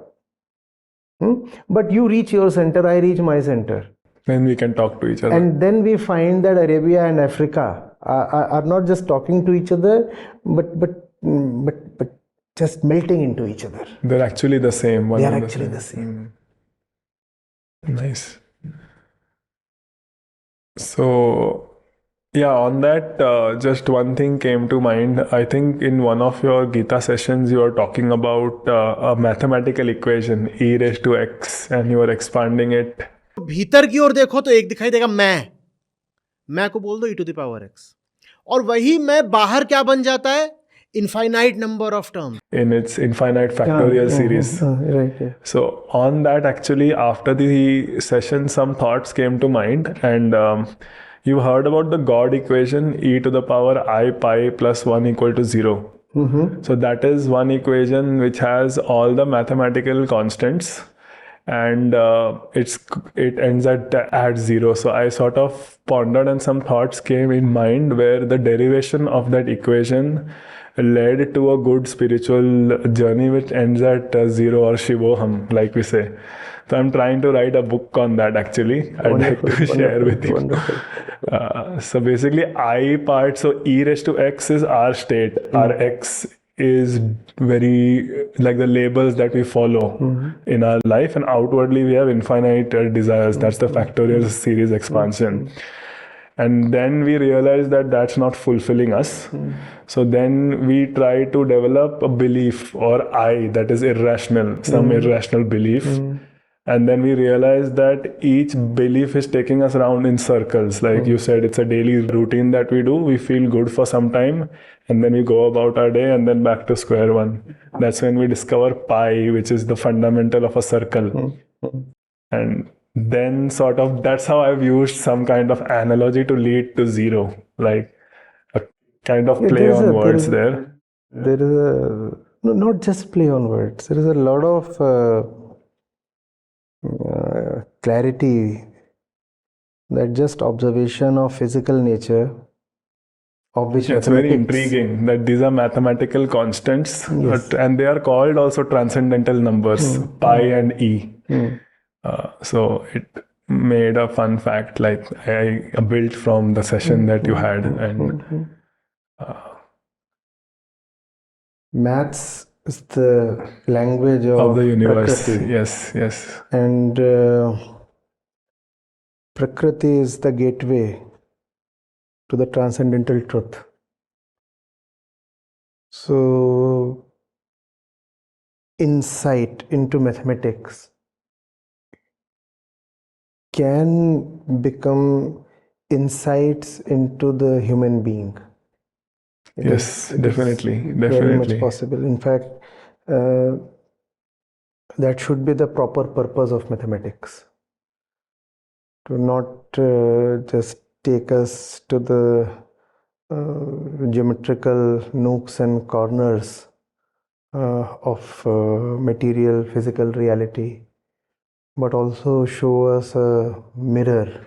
But you reach your center, I reach my center. Then we can talk to each other. And then we find that Arabia and Africa are not just talking to each other, but just melting into each other. They're actually the same. They are actually the same. Nice. So, yeah, on that, just one thing came to mind. I think in one of your Gita sessions, you were talking about a mathematical equation, e raised to x, and you were expanding it. भीतर की ओर देखो तो एक दिखाई देगा मैं को बोल दो e to the power x, और वही मैं बाहर क्या बन जाता है, infinite number of terms In its infinite factorial series. Right. Yeah. So on that, actually, after the session, some thoughts came to mind, and you heard about the God equation, e to the power I pi plus 1 equal to 0. So that is one equation which has all the mathematical constants, and it ends at 0. So I sort of pondered, and some thoughts came in mind where the derivation of that equation led to a good spiritual journey which ends at 0 or Shivoham, like we say. So I'm trying to write a book on that, actually. I'd like to share with you. So basically, I part, so e raised to x is our state. Our x is very like the labels that we follow in our life, and outwardly we have infinite desires. That's the factorial series expansion. And then we realize that that's not fulfilling us. So then we try to develop a belief, or I, that is irrational, some irrational belief. And then we realize that each belief is taking us around in circles. Like you said, it's a daily routine that we do. We feel good for some time, and then we go about our day, and then back to square one. That's when we discover pi, which is the fundamental of a circle. And then sort of that's how I've used some kind of analogy to lead to 0, like a kind of play on words there. There is a, no, not just play on words. There is a lot of clarity, that just observation of physical nature, of which it's very intriguing that these are mathematical constants, Yes. and they are called also transcendental numbers, pi and e. So it made a fun fact, like I built from the session that you had, and maths is the language of the universe. Prakriti. Yes. And Prakriti is the gateway to the transcendental truth. So, insight into mathematics can become insights into the human being. Yes, It is definitely. Very much possible. In fact, that should be the proper purpose of mathematics. To not just take us to the geometrical nooks and corners of material, physical reality, but also show us a mirror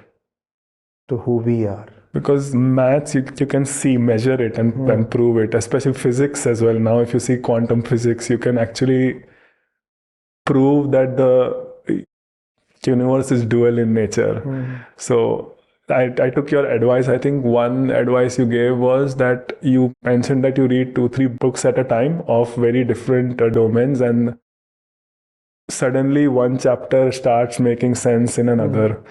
to who we are. Because maths, you can see, measure it and prove it, especially physics as well. Now, if you see quantum physics, you can actually prove that the universe is dual in nature. So I took your advice. I think one advice you gave was that you mentioned that you read 2-3 books at a time of very different domains, and suddenly one chapter starts making sense in another.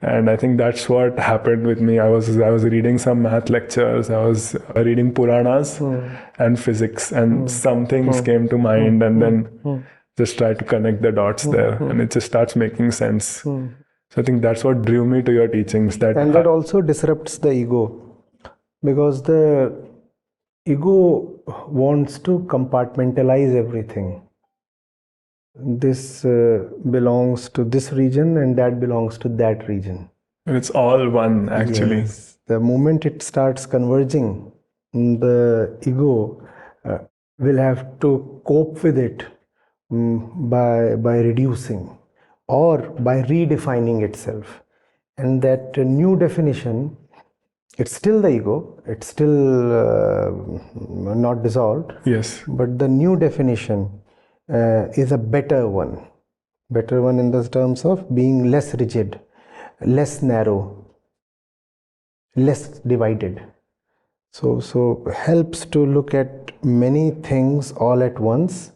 And I think that's what happened with me. I was reading some math lectures, I was reading Puranas and physics, and some things came to mind, and then just try to connect the dots there, and it just starts making sense. So I think that's what drew me to your teachings. And that also disrupts the ego, because the ego wants to compartmentalize everything. This belongs to this region, and that belongs to that region. And it's all one, actually. Yes. The moment it starts converging, the ego will have to cope with it by reducing or by redefining itself. And that new definition, it's still the ego, it's still not dissolved. Yes. But the new definition is a better one. Better one in the terms of being less rigid, less narrow, less divided. So helps to look at many things all at once,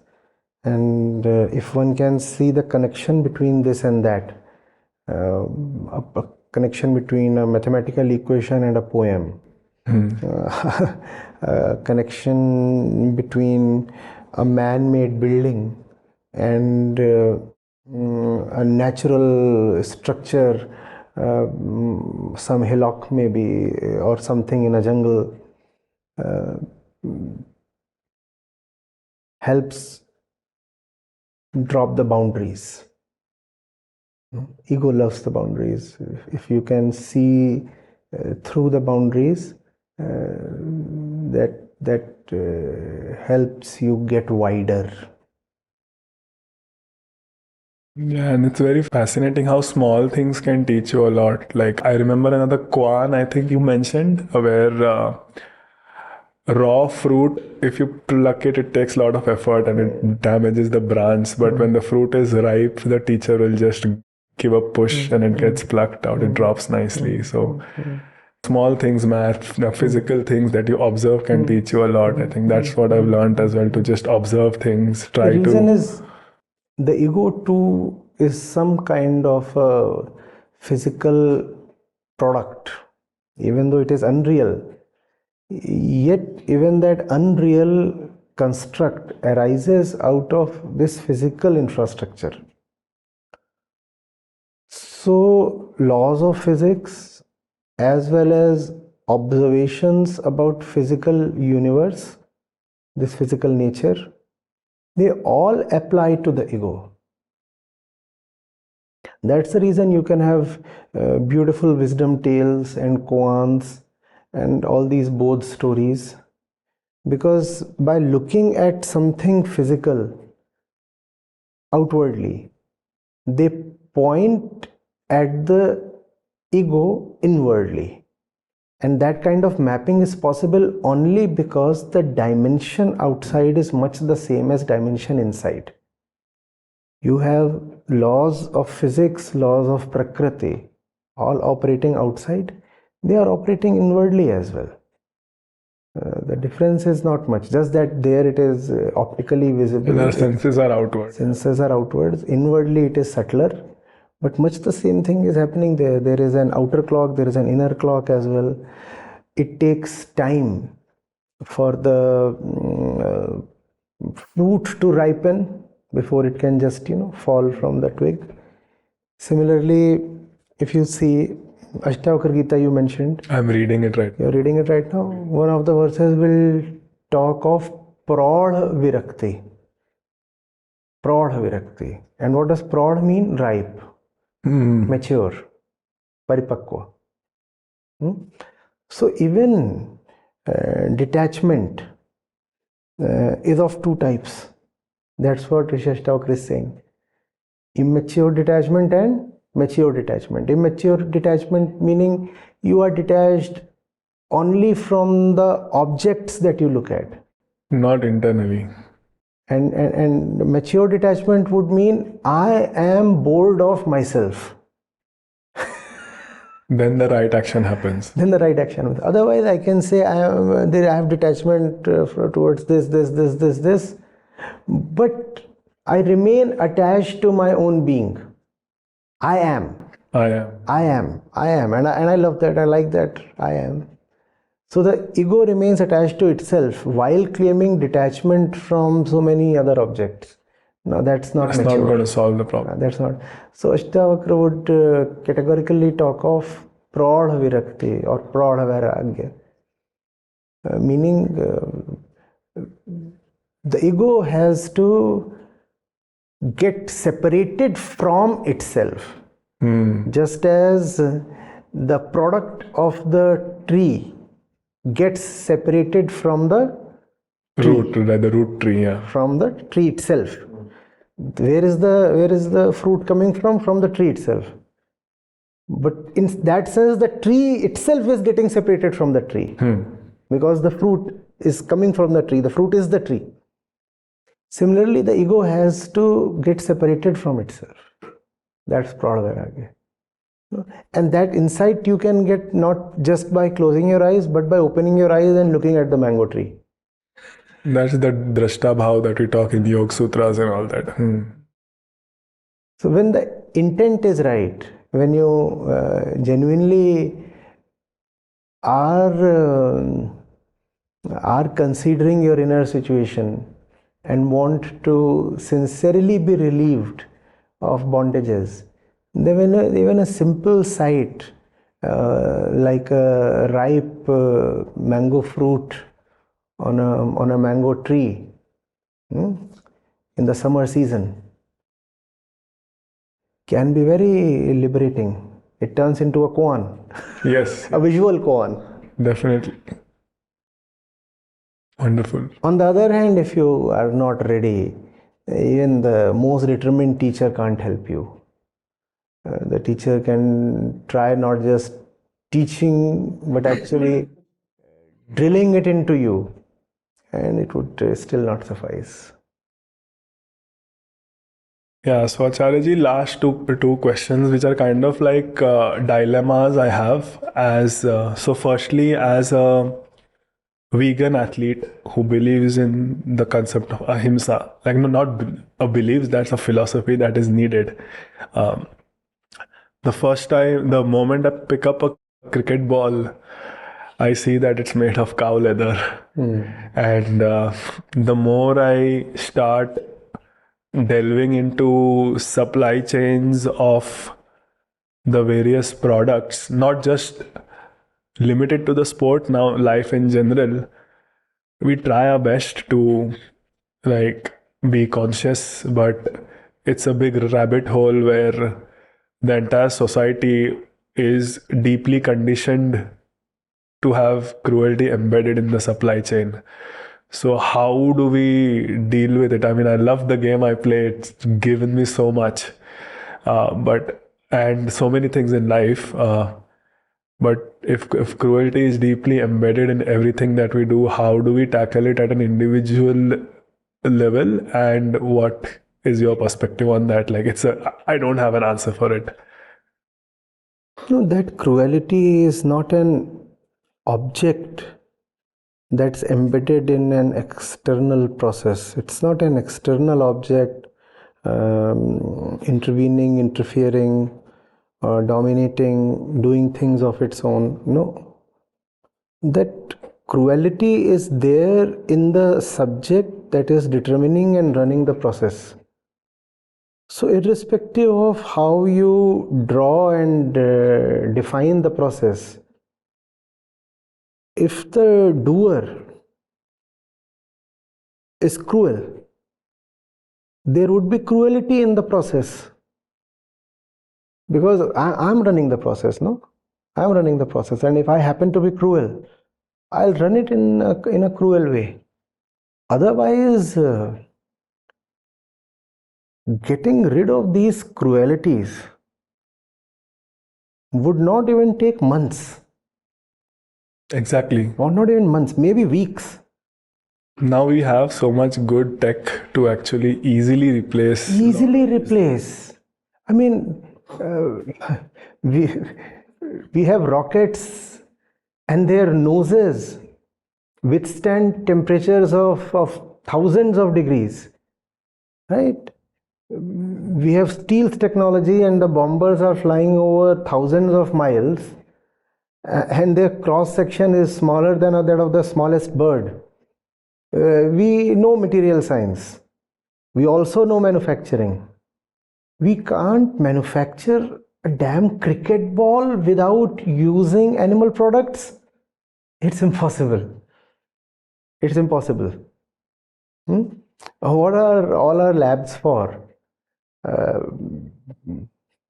and if one can see the connection between this and that, a connection between a mathematical equation and a poem, a connection between a man-made building and a natural structure, some hillock maybe, or something in a jungle, helps drop the boundaries. Ego loves the boundaries. If you can see through the boundaries, that helps you get wider. Yeah, and it's very fascinating how small things can teach you a lot. Like, I remember another koan I think you mentioned, where raw fruit, if you pluck it, it takes a lot of effort and it damages the branch. But when the fruit is ripe, the teacher will just give a push and it gets plucked out. It drops nicely. So small things matter. The physical things that you observe can teach you a lot. I think that's what I've learned as well, to just observe things. The reason is the ego too is some kind of a physical product, even though it is unreal. Yet even that unreal construct arises out of this physical infrastructure. So laws of physics as well as observations about physical universe, this physical nature, they all apply to the ego. That's the reason you can have beautiful wisdom tales and koans and all these Bodh stories, because by looking at something physical outwardly, they point at the ego inwardly. And that kind of mapping is possible only because the dimension outside is much the same as dimension inside. You have laws of physics, laws of Prakriti, all operating outside. They are operating inwardly as well. The difference is not much, just that there it is optically visible. The senses are outward. Senses are outwards. Inwardly it is subtler. But much the same thing is happening there. There is an outer clock, there is an inner clock as well. It takes time for the fruit to ripen before it can just, fall from the twig. Similarly, if you see Ashtavakra Gita you mentioned. I'm reading it right now. You're reading it right now. One of the verses will talk of Praud Virakti. Praud Virakti. And what does Praud mean? Ripe. Mature, paripakwa. So even detachment is of two types. That's what Ashtavakra is saying. Immature detachment and mature detachment. Immature detachment meaning you are detached only from the objects that you look at. Not internally. And mature detachment would mean I am bored of myself. Then the right action happens. Then the right action happens. Otherwise, I can say I have detachment towards this, but I remain attached to my own being. I am. And I love that. I like that. I am. So the ego remains attached to itself while claiming detachment from so many other objects. No, that's not mature. That's not going to solve the problem. That's not. So Ashtavakra would categorically talk of Praud Virakti or Praud Vairagya, meaning the ego has to get separated from itself. Just as the product of the tree gets separated from the root tree, yeah. From the tree itself. Where is the fruit coming from? From the tree itself. But in that sense, the tree itself is getting separated from the tree. Because the fruit is coming from the tree. The fruit is the tree. Similarly, the ego has to get separated from itself. That's Praud Vairagya. And that insight you can get not just by closing your eyes, but by opening your eyes and looking at the mango tree. That's the drashta bhav that we talk in Yoga Sutras and all that. So when the intent is right, when you genuinely are considering your inner situation and want to sincerely be relieved of bondages, then even a simple sight like a ripe mango fruit on a mango tree in the summer season can be very liberating. It turns into a koan. Yes. A visual koan. Definitely. Wonderful. On the other hand, if you are not ready, even the most determined teacher can't help you. The teacher can try not just teaching, but actually drilling it into you, and it would still not suffice. Yeah, so Acharya, last two questions, which are kind of like dilemmas I have. So firstly, as a vegan athlete who believes in the concept of ahimsa, like not a beliefs, that's a philosophy that is needed. The moment I pick up a cricket ball, I see that it's made of cow leather. And the more I start delving into supply chains of the various products, not just limited to the sport, now life in general, we try our best to like be conscious, but it's a big rabbit hole where the entire society is deeply conditioned to have cruelty embedded in the supply chain. So how do we deal with it? I mean, I love the game I play. It's given me so much, and so many things in life. But if cruelty is deeply embedded in everything that we do, how do we tackle it at an individual level? And what is your perspective on that? Like, I don't have an answer for it. No, that cruelty is not an object that's embedded in an external process. It's not an external object intervening, interfering, dominating, doing things of its own. No. That cruelty is there in the subject that is determining and running the process. So irrespective of how you draw and define the process, if the doer is cruel, there would be cruelty in the process. Because I'm running the process, no? I'm running the process, and if I happen to be cruel, I'll run it in a cruel way. Otherwise, getting rid of these cruelties would not even take months. Exactly. Or not even months, maybe weeks. Now we have so much good tech to actually easily replace. I mean, we have rockets and their noses withstand temperatures of thousands of degrees, right? We have stealth technology and the bombers are flying over thousands of miles and their cross section is smaller than that of the smallest bird. We know material science. We also know manufacturing. We can't manufacture a damn cricket ball without using animal products. It's impossible. It's impossible. What are all our labs for?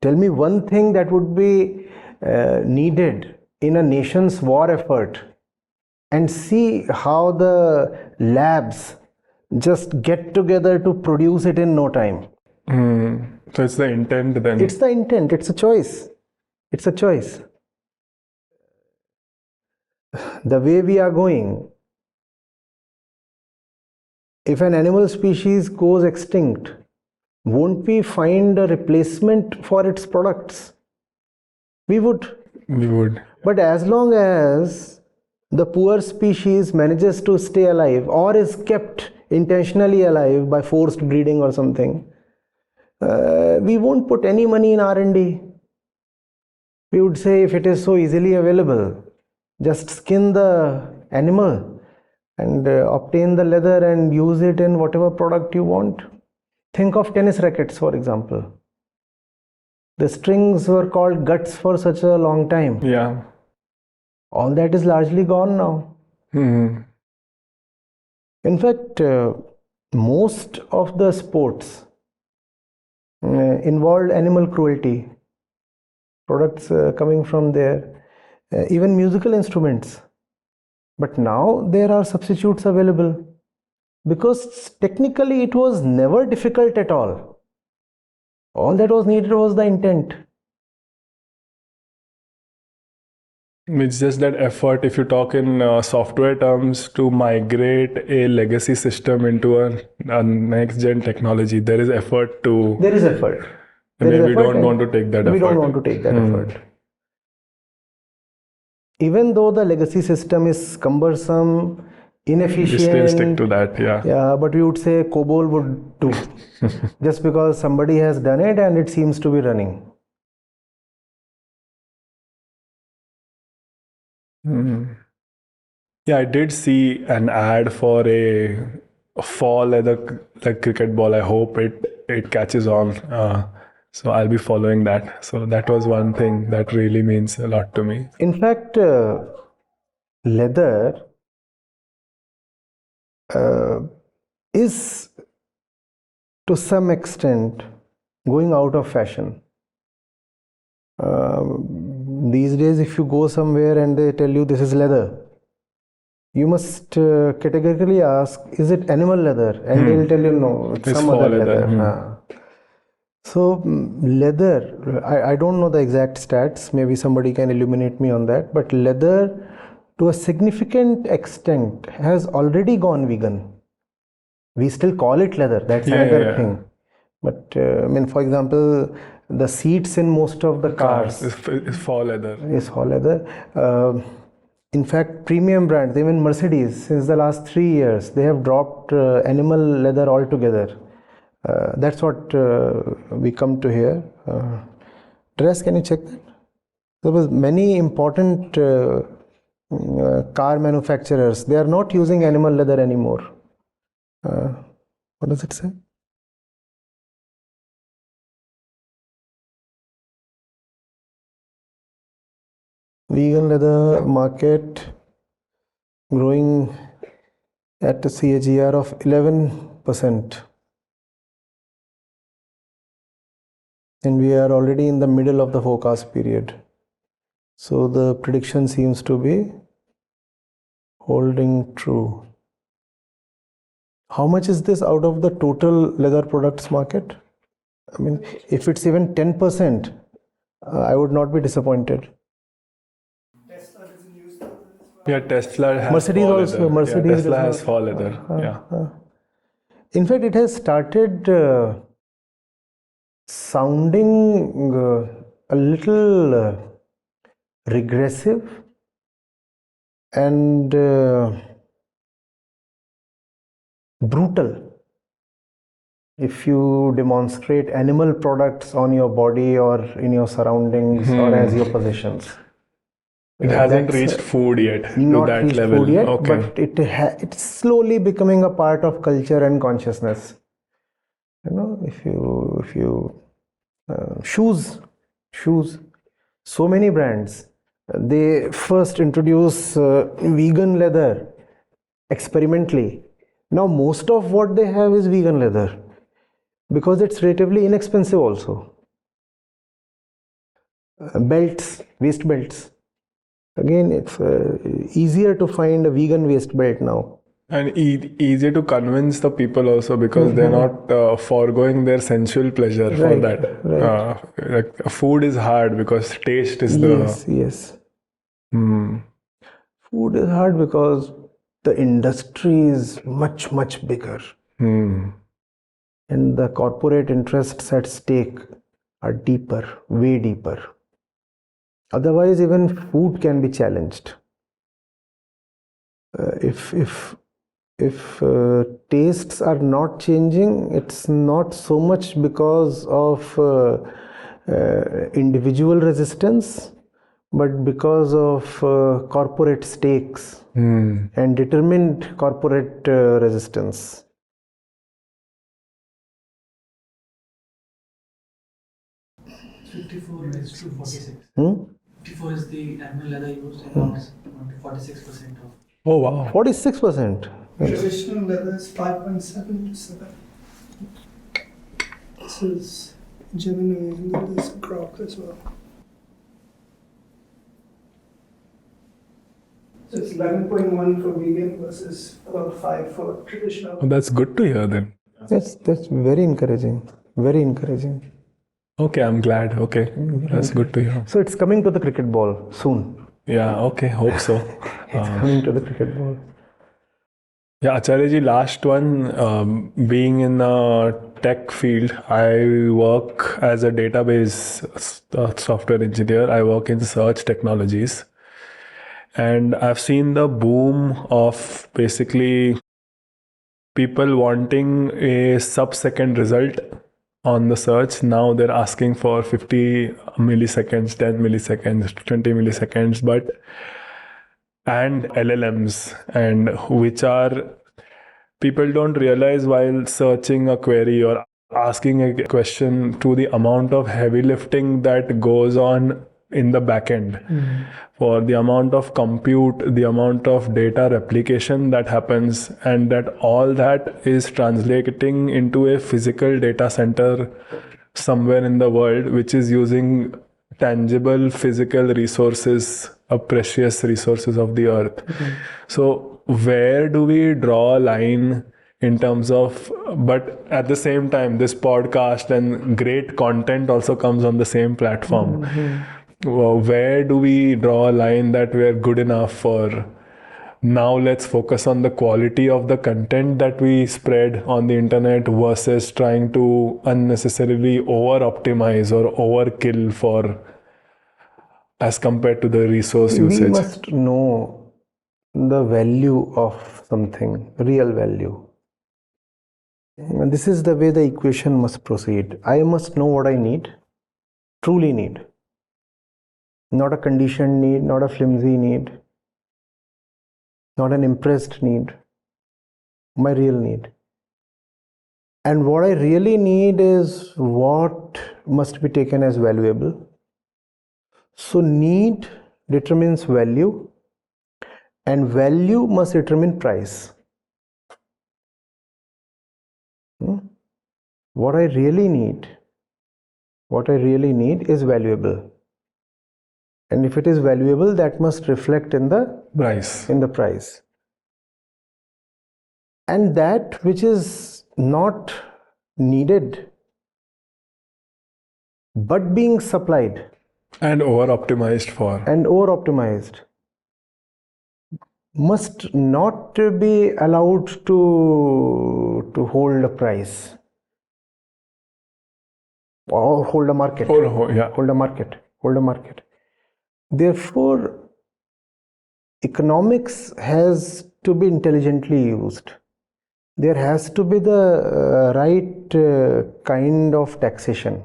Tell me one thing that would be needed in a nation's war effort, and see how the labs just get together to produce it in no time. So it's the intent then. It's the intent. It's a choice. It's a choice. The way we are going, if an animal species goes extinct, won't we find a replacement for its products? We would. We would. But as long as the poor species manages to stay alive or is kept intentionally alive by forced breeding or something, we won't put any money in R&D. We would say, if it is so easily available, just skin the animal and obtain the leather and use it in whatever product you want. Think of tennis rackets, for example. The strings were called guts for such a long time. Yeah. All that is largely gone now. Mm-hmm. In fact, most of the sports involved animal cruelty, products coming from there, even musical instruments. But now there are substitutes available because technically it was never difficult at all. All that was needed was the intent. It's just that effort, if you talk in software terms, to migrate a legacy system into a next gen technology, there is effort to. There is effort. Maybe we don't want to take that effort. We don't want to take that effort. Even though the legacy system is cumbersome, inefficient. We still stick to that, yeah. Yeah, but we would say COBOL would do. Just because somebody has done it and it seems to be running. Yeah, I did see an ad for a fall leather like cricket ball. I hope it catches on. So I'll be following that. So that was one thing that really means a lot to me. In fact, leather is to some extent going out of fashion. These days, if you go somewhere and they tell you this is leather, you must categorically ask, is it animal leather? And they'll tell you no, it's some other leather. So leather, I don't know the exact stats, maybe somebody can illuminate me on that, but leather to a significant extent has already gone vegan. We still call it leather, that's another thing. But I mean, for example, the seats in most of the cars is faux leather. Is faux leather. In fact, premium brands, even Mercedes, since the last 3 years, they have dropped animal leather altogether. That's what we come to here. Dress, can you check that? There was many important car manufacturers. They are not using animal leather anymore. What does it say? Vegan leather market growing at a CAGR of 11%. And we are already in the middle of the forecast period. So the prediction seems to be holding true. How much is this out of the total leather products market? I mean, if it's even 10%, I would not be disappointed. Yeah, Tesla has Mercedes faux also. leather. Mercedes yeah, Tesla has faux leather. In fact, it has started sounding a little regressive and brutal. If you demonstrate animal products on your body or in your surroundings or as your possessions. It hasn't reached food yet to that level. Food yet, but it's slowly becoming a part of culture and consciousness. You know, if you shoes, so many brands, they first introduce vegan leather experimentally. Now most of what they have is vegan leather because it's relatively inexpensive also. Belts, waist belts. Again, it's easier to find a vegan waist belt now. And easier to convince the people also because they're not foregoing their sensual pleasure for that. Right. Like food is hard because taste is Yes. Food is hard because the industry is much, much bigger. And the corporate interests at stake are deeper, way deeper. Otherwise, even food can be challenged. If tastes are not changing, it's not so much because of individual resistance, but because of corporate stakes and determined corporate resistance. $54 is to 46. 54 is the animal leather used and now it's 46% of. Oh wow. 46%. Traditional leather is 5.7 to 7. This is genuine and then there's croc as well. So it's 11.1 for vegan versus about 5 for traditional. Oh, that's good to hear then. That's very encouraging. Very encouraging. Okay, I'm glad. Okay, that's good to hear. So it's coming to the cricket ball soon. Yeah, okay, hope so. It's coming to the cricket ball. Yeah, Acharya ji, last one, being in the tech field, I work as a database software engineer. I work in search technologies. And I've seen the boom of basically people wanting a sub-second result on the search. Now they're asking for 50 milliseconds, 10 milliseconds, 20 milliseconds, and LLMs, and which are, people don't realize while searching a query or asking a question to the amount of heavy lifting that goes on in the backend, for the amount of compute, the amount of data replication that happens, and that all that is translating into a physical data center somewhere in the world, which is using tangible physical resources, precious resources of the earth. So where do we draw a line in terms of, but at the same time, this podcast and great content also comes on the same platform. Well, where do we draw a line that we're good enough for? Now let's focus on the quality of the content that we spread on the internet versus trying to unnecessarily over-optimize or overkill for, as compared to the resource usage. We must know the value of something, real value. And this is the way the equation must proceed. I must know what I need, truly need. Not a conditioned need, not a flimsy need, not an impressed need, my real need. And what I really need is what must be taken as valuable. So need determines value, and value must determine price. What I really need is valuable. And if it is valuable, that must reflect in the Price. price. And that which is not needed but being supplied And over-optimized for. must not be allowed to hold a price or hold a market. Hold a market. Therefore, economics has to be intelligently used. There has to be the right kind of taxation.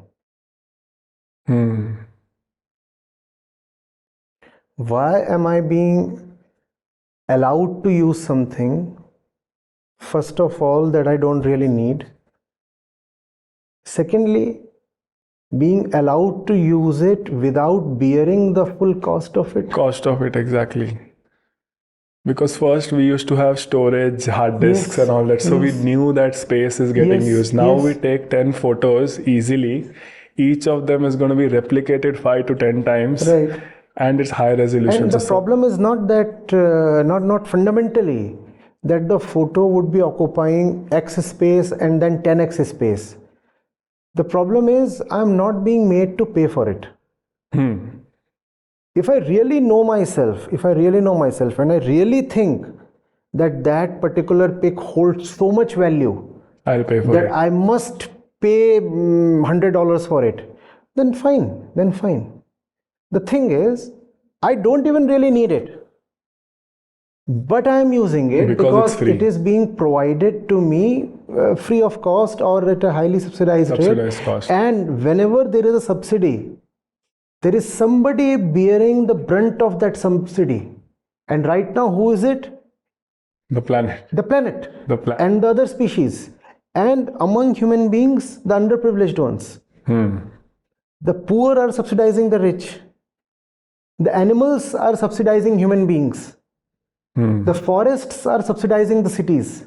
Why am I being allowed to use something, first of all, that I don't really need? Secondly, being allowed to use it without bearing the full cost of it. Exactly. Because first we used to have storage, hard disks and all that. So we knew that space is getting used. Now we take 10 photos easily. Each of them is going to be replicated 5 to 10 times. Right. And it's high resolution. And the problem is not that, not fundamentally, that the photo would be occupying X space and then 10X space. The problem is I'm not being made to pay for it. If I really know myself, and I really think that particular pic holds so much value, I'll pay for that it. I must pay $100 for it, then fine. The thing is, I don't even really need it, but I am using it Because it's free. it is being provided to me free of cost or at a highly subsidized rate. Cost. And whenever there is a subsidy, there is somebody bearing the brunt of that subsidy. And right now, who is it? The planet. The planet. The planet. And the other species. And among human beings, the underprivileged ones. The poor are subsidizing the rich. The animals are subsidizing human beings. The forests are subsidizing the cities.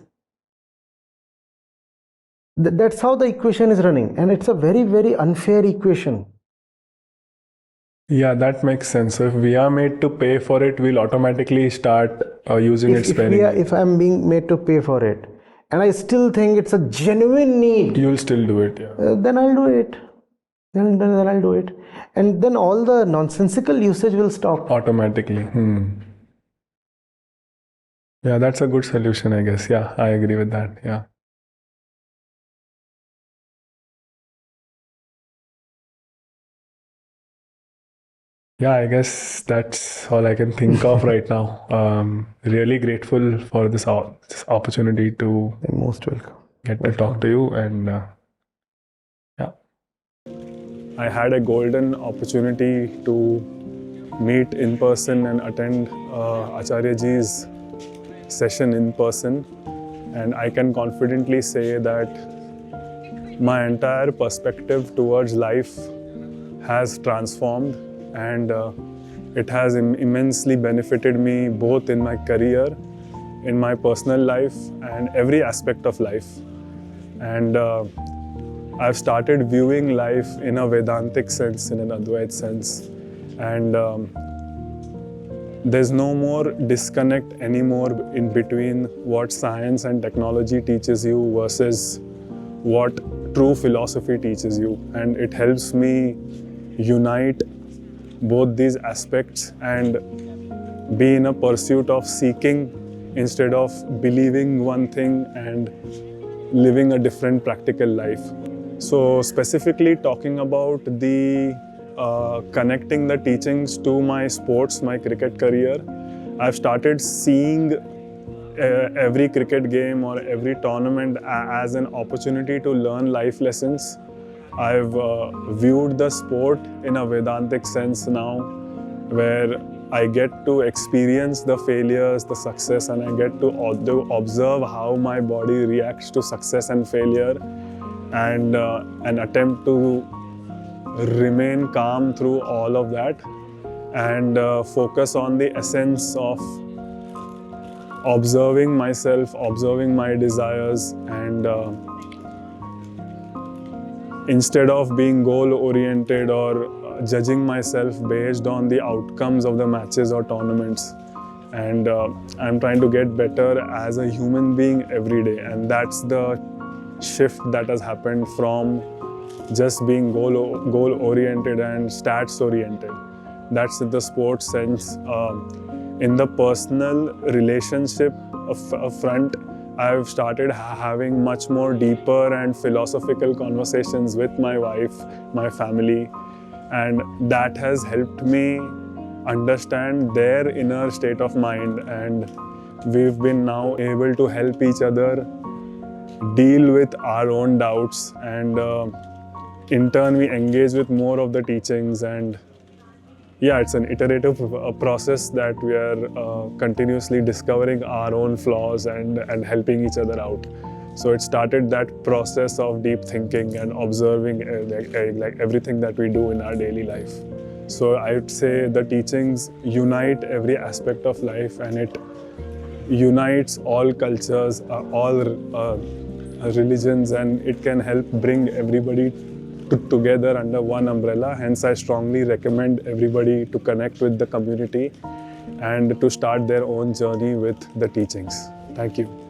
That's how the equation is running. And it's a very, very unfair equation. Yeah, that makes sense. So if we are made to pay for it, we'll automatically start using it sparingly. If I'm being made to pay for it, and I still think it's a genuine need, You'll still do it, yeah. then I'll do it. Then I'll do it. And then all the nonsensical usage will stop. Automatically. Yeah, that's a good solution, I guess. Yeah, I agree with that. Yeah. Yeah, I guess that's all I can think of right now. Really grateful for this opportunity to You're most welcome. get to talk to you, and yeah. I had a golden opportunity to meet in person and attend Acharya ji's session in person, and I can confidently say that my entire perspective towards life has transformed, and it has immensely benefited me both in my career, in my personal life, and every aspect of life. And I've started viewing life in a Vedantic sense, in an Advaita sense, and there's no more disconnect anymore in between what science and technology teaches you versus what true philosophy teaches you. And it helps me unite both these aspects and be in a pursuit of seeking instead of believing one thing and living a different practical life. So specifically talking about the connecting the teachings to my sports, my cricket career, I've started seeing every cricket game or every tournament as an opportunity to learn life lessons. I've viewed the sport in a Vedantic sense now, where I get to experience the failures, the success, and I get to observe how my body reacts to success and failure, and an attempt to remain calm through all of that and focus on the essence of observing myself, observing my desires, and instead of being goal-oriented or judging myself based on the outcomes of the matches or tournaments. And I'm trying to get better as a human being every day. And that's the shift that has happened from just being goal-oriented and stats-oriented. That's in the sports sense. In the personal relationship front, I've started having much more deeper and philosophical conversations with my wife, my family, and that has helped me understand their inner state of mind, and we've been now able to help each other deal with our own doubts, and in turn we engage with more of the teachings. And yeah, it's an iterative process that we are continuously discovering our own flaws and helping each other out. So it started that process of deep thinking and observing like everything that we do in our daily life. So I would say the teachings unite every aspect of life, and it unites all cultures, all religions, and it can help bring everybody together under one umbrella. Hence, I strongly recommend everybody to connect with the community and to start their own journey with the teachings. Thank you.